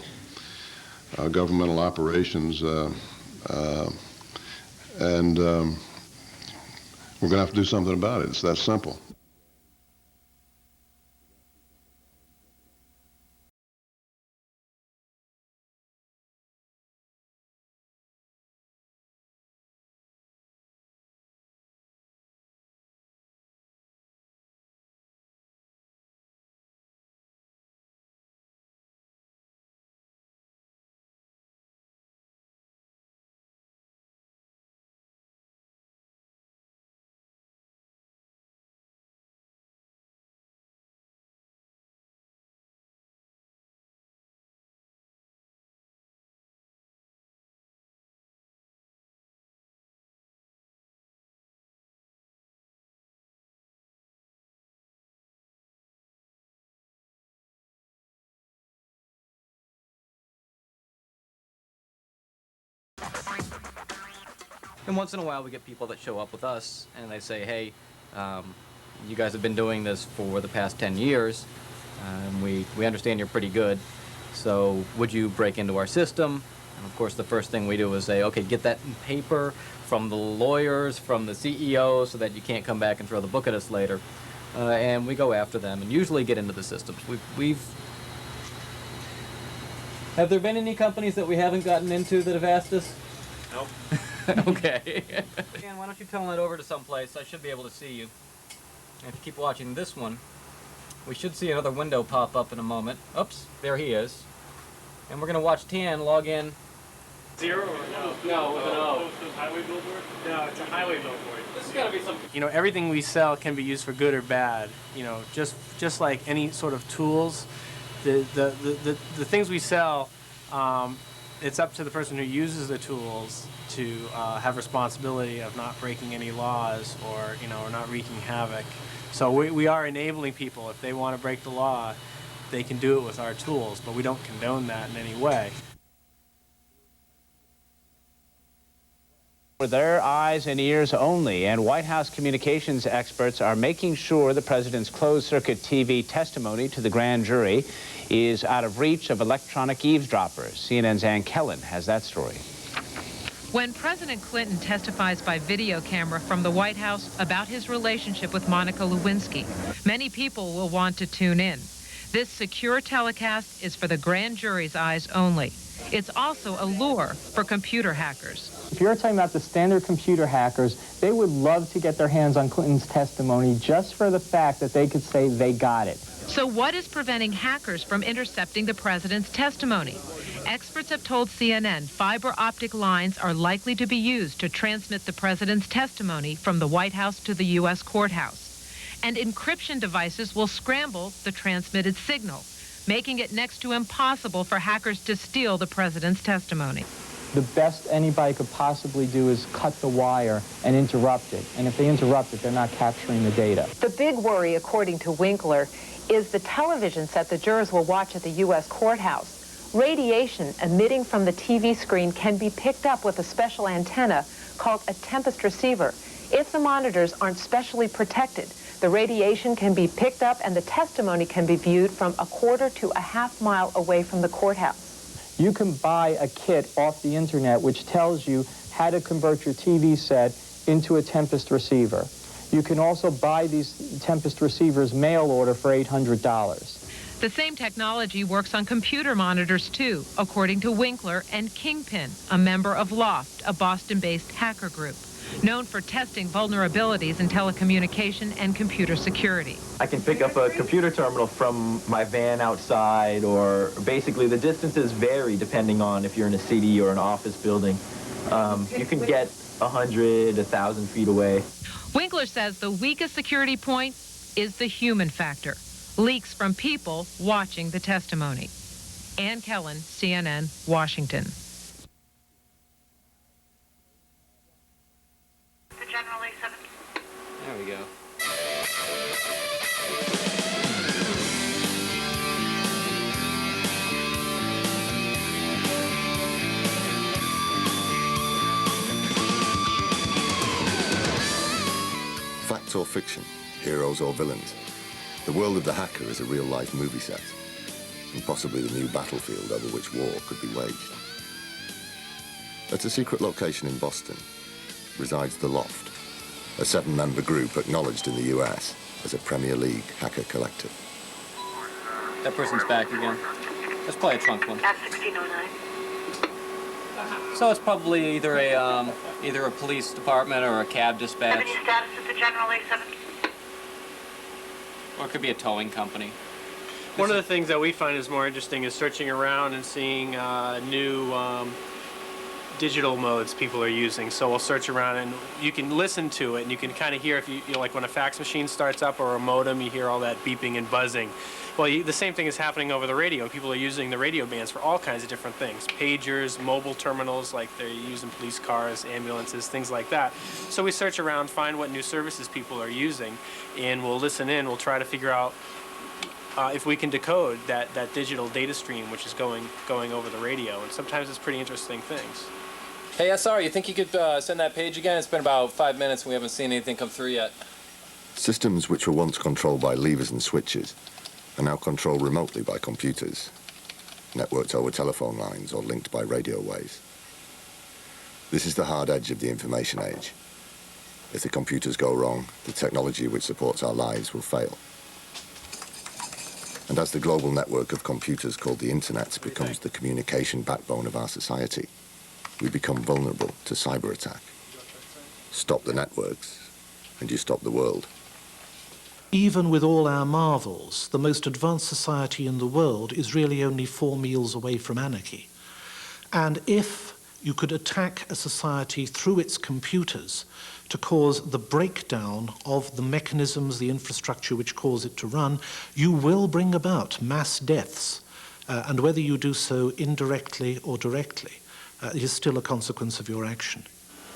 governmental operations, and we're going to have to do something about it. It's that simple.
And once in a while we get people that show up with us and they say, hey, you guys have been doing this for the past 10 years. We understand you're pretty good. So would you break into our system? And of course the first thing we do is say, okay, get that in paper from the lawyers, from the CEO, so that you can't come back and throw the book at us later. And we go after them and usually get into the systems. Have there been any companies that we haven't gotten into that have asked us?
Nope.
Okay. Dan, why don't you turn that over to someplace? I should be able to see you. And if you keep watching this one, we should see another window pop up in a moment. Oops, there he is. And we're going to watch Tan log in.
0 or no? No, with an O. It's a highway billboard? No, it's a highway billboard.
This has got to be something.
You know, everything we sell can be used for good or bad. You know, just like any sort of tools, the things we sell, it's up to the person who uses the tools to have responsibility of not breaking any laws, or, you know, or not wreaking havoc. So we are enabling people. If they want to break the law, they can do it with our tools, but we don't condone that in any way.
For their eyes and ears only, and White House communications experts are making sure the president's closed-circuit TV testimony to the grand jury is out of reach of electronic eavesdroppers. CNN's Ann Kellen has that story.
When President Clinton testifies by video camera from the White House about his relationship with Monica Lewinsky, many people will want to tune in. This secure telecast is for the grand jury's eyes only. It's also a lure for computer hackers.
If you're talking about the standard computer hackers, they would love to get their hands on Clinton's testimony just for the fact that they could say they got it.
So what is preventing hackers from intercepting the president's testimony? Experts have told CNN fiber optic lines are likely to be used to transmit the president's testimony from the White House to the U.S. courthouse. And encryption devices will scramble the transmitted signal, making it next to impossible for hackers to steal the president's testimony.
The best anybody could possibly do is cut the wire and interrupt it. And if they interrupt it, they're not capturing the data.
The big worry, according to Winkler, is the television set the jurors will watch at the U.S. courthouse. Radiation emitting from the TV screen can be picked up with a special antenna called a tempest receiver. If the monitors aren't specially protected, the radiation can be picked up and the testimony can be viewed from a quarter to a half mile away from the courthouse.
You can buy a kit off the internet which tells you how to convert your TV set into a tempest receiver. You can also buy these tempest receivers mail order for $800.
The same technology works on computer monitors too, according to Winkler and Kingpin, a member of L0pht, a Boston-based hacker group. known for testing vulnerabilities in telecommunication and computer security.
I can pick up a computer terminal from my van outside, or basically the distances vary depending on if you're in a city or an office building. You can get 100, 1,000 feet away.
Winkler says the weakest security point is the human factor. Leaks from people watching the testimony. Ann Kellen, CNN, Washington.
There we go.
Fact or fiction, heroes or villains, the world of the hacker is a real-life movie set, and possibly the new battlefield over which war could be waged. At a secret location in Boston resides the L0pht, a 7-member group acknowledged in the US as a Premier League hacker collective.
That person's back again. That's probably a trunk one.
At 1609.
So it's probably either a police department or a cab dispatch.
Any status at the General A7?
Or it could be a towing company.
One of the things that we find is more interesting is searching around and seeing new digital modes people are using. So we'll search around and you can listen to it and you can kind of hear if you know, like when a fax machine starts up or a modem, you hear all that beeping and buzzing. Well, the same thing is happening over the radio. People are using the radio bands for all kinds of different things. Pagers, mobile terminals, like they're using police cars, ambulances, things like that. So we search around, find what new services people are using, and we'll listen in. We'll try to figure out if we can decode that digital data stream which is going over the radio. And sometimes it's pretty interesting things.
Hey, SR, you think you could send that page again? It's been about 5 minutes and we haven't seen anything come through yet.
Systems which were once controlled by levers and switches are now controlled remotely by computers, networked over telephone lines or linked by radio waves. This is the hard edge of the information age. If the computers go wrong, the technology which supports our lives will fail. And as the global network of computers called the Internet becomes the communication backbone of our society, we become vulnerable to cyber attack. Stop the networks, and you stop the world.
Even with all our marvels, the most advanced society in the world is really only 4 meals away from anarchy. And if you could attack a society through its computers to cause the breakdown of the mechanisms, the infrastructure which cause it to run, you will bring about mass deaths. And whether you do so indirectly or directly, it is still a consequence of your action.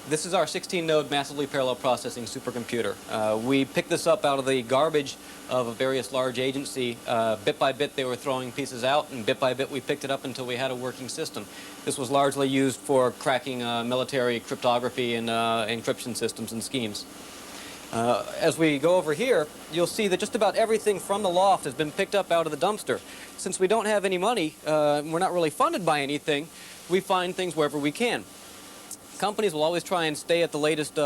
This is our 16-node massively parallel processing supercomputer. We picked this up out of the garbage of a various large agency. Bit by bit they were throwing pieces out, and bit by bit we picked it up until we had a working system. This was largely used for cracking military cryptography and encryption systems and schemes. As we go over here, you'll see that just about everything from the L0pht has been picked up out of the dumpster. Since we don't have any money, we're not really funded by anything, we find things wherever we can. Companies will always try and stay at the latest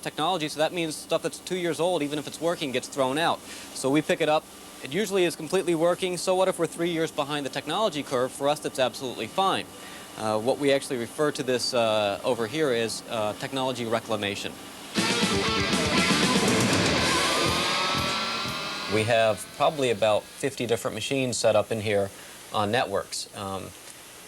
technology, so that means stuff that's 2 years old, even if it's working, gets thrown out. So we pick it up. It usually is completely working. So what if we're 3 years behind the technology curve? For us, that's absolutely fine. What we actually refer to this over here is technology reclamation. We have probably about 50 different machines set up in here on networks.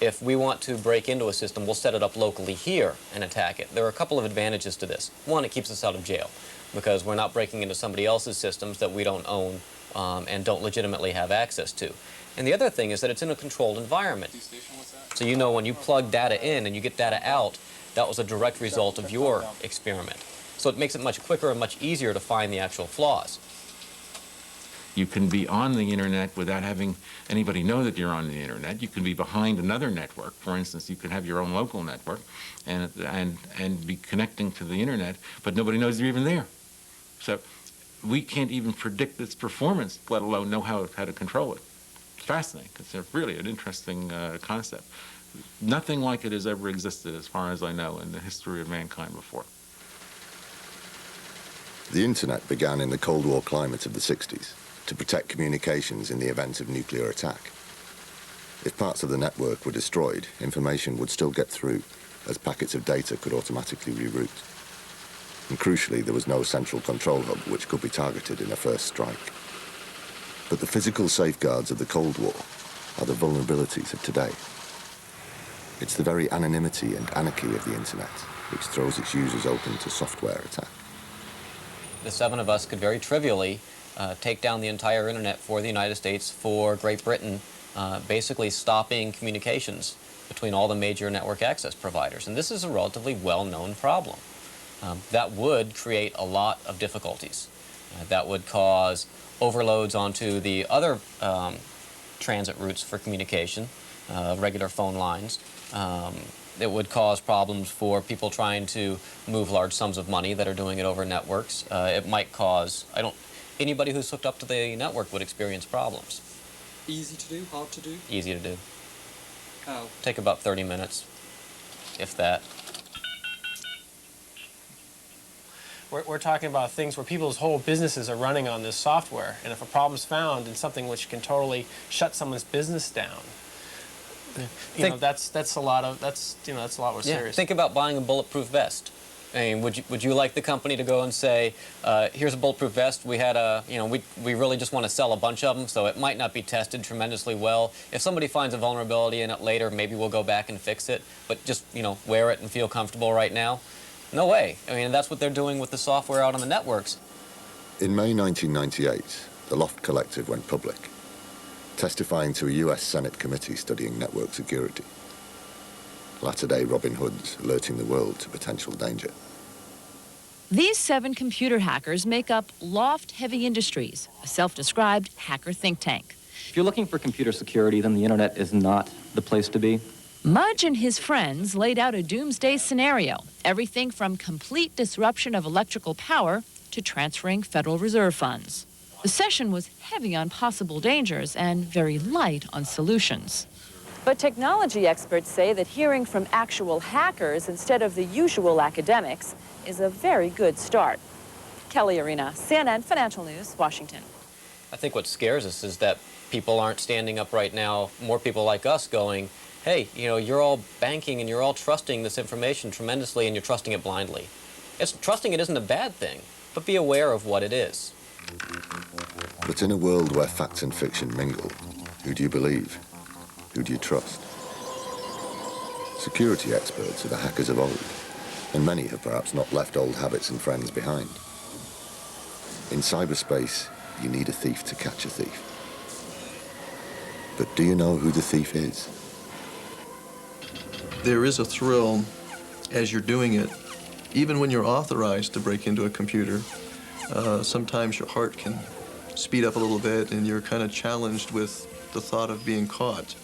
If we want to break into a system, we'll set it up locally here and attack it. There are a couple of advantages to this. One, it keeps us out of jail because we're not breaking into somebody else's systems that we don't own and don't legitimately have access to. And the other thing is that it's in a controlled environment. So you know when you plug data in and you get data out, that was a direct result of your experiment. So it makes it much quicker and much easier to find the actual flaws.
You can be on the internet without having anybody know that you're on the internet. You can be behind another network. For instance, you can have your own local network and be connecting to the internet, but nobody knows you're even there. So we can't even predict its performance, let alone know how to control it. It's fascinating. It's really an interesting concept. Nothing like it has ever existed, as far as I know, in the history of mankind before.
The internet began in the Cold War climate of the 60s. To protect communications in the event of nuclear attack. If parts of the network were destroyed, information would still get through, as packets of data could automatically reroute. And crucially, there was no central control hub which could be targeted in a first strike. But the physical safeguards of the Cold War are the vulnerabilities of today. It's the very anonymity and anarchy of the internet which throws its users open to software attack.
The seven of us could very trivially take down the entire internet for the United States, for Great Britain, basically stopping communications between all the major network access providers. And this is a relatively well-known problem. That would create a lot of difficulties. That would cause overloads onto the other transit routes for communication, regular phone lines. It would cause problems for people trying to move large sums of money that are doing it over networks. It might cause, anybody who's hooked up to the network would experience problems.
Easy to do, hard to do?
Easy to do.
How?
Take about 30 minutes, if that.
We're talking about things where people's whole businesses are running on this software, and if a problem's found in something which can totally shut someone's business down, that's a lot more serious.
Think about buying a bulletproof vest. I mean, would you like the company to go and say, here's a bulletproof vest, we had we really just want to sell a bunch of them, so it might not be tested tremendously well. If somebody finds a vulnerability in it later, maybe we'll go back and fix it, but just, wear it and feel comfortable right now? No way. I mean, that's what they're doing with the software out on the networks.
In May 1998, the L0pht Collective went public, testifying to a US Senate committee studying network security. Latter-day Robin Hoods alerting the world to potential danger.
These 7 computer hackers make up L0pht Heavy Industries, a self-described hacker think tank.
If you're looking for computer security, then the internet is not the place to be.
Mudge and his friends laid out a doomsday scenario, everything from complete disruption of electrical power to transferring Federal Reserve funds. The session was heavy on possible dangers and very light on solutions. But technology experts say that hearing from actual hackers instead of the usual academics is a very good start. Kelly Arena, CNN Financial News, Washington.
I think what scares us is that people aren't standing up right now, more people like us going, hey, you're all banking and you're all trusting this information tremendously and you're trusting it blindly. Trusting it isn't a bad thing, but be aware of what it is.
But in a world where facts and fiction mingle, who do you believe? Who do you trust? Security experts are the hackers of old, and many have perhaps not left old habits and friends behind. In cyberspace, you need a thief to catch a thief. But do you know who the thief is?
There is a thrill as you're doing it, even when you're authorized to break into a computer. Sometimes your heart can speed up a little bit and you're kind of challenged with the thought of being caught.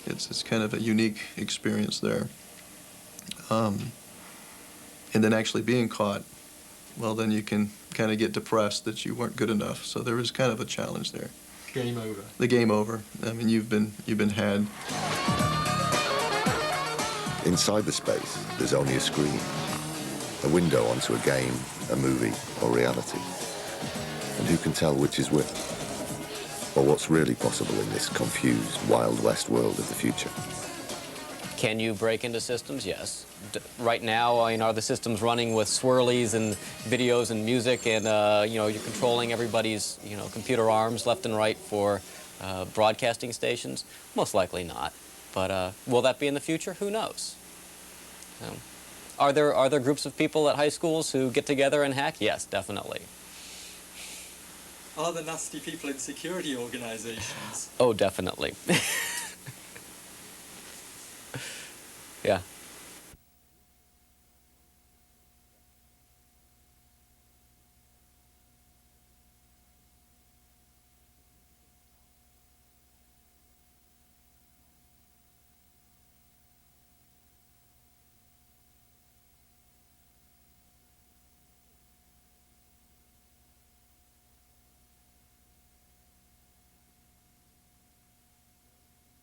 It's kind of a unique experience there. And then actually being caught, well, then you can kind of get depressed that you weren't good enough. So there is kind of a challenge there.
Game over.
The game over. I mean, you've been had.
In cyberspace, there's only a screen, a window onto a game, a movie, or reality. And who can tell which is which? Or what's really possible in this confused, Wild West world of the future?
Can you break into systems? Yes. Right now, are the systems running with swirlies and videos and music and, you're controlling everybody's, computer arms left and right for broadcasting stations? Most likely not. But will that be in the future? Who knows? Are there groups of people at high schools who get together and hack? Yes, definitely.
Are there nasty people in security organizations?
Oh, definitely. Yeah.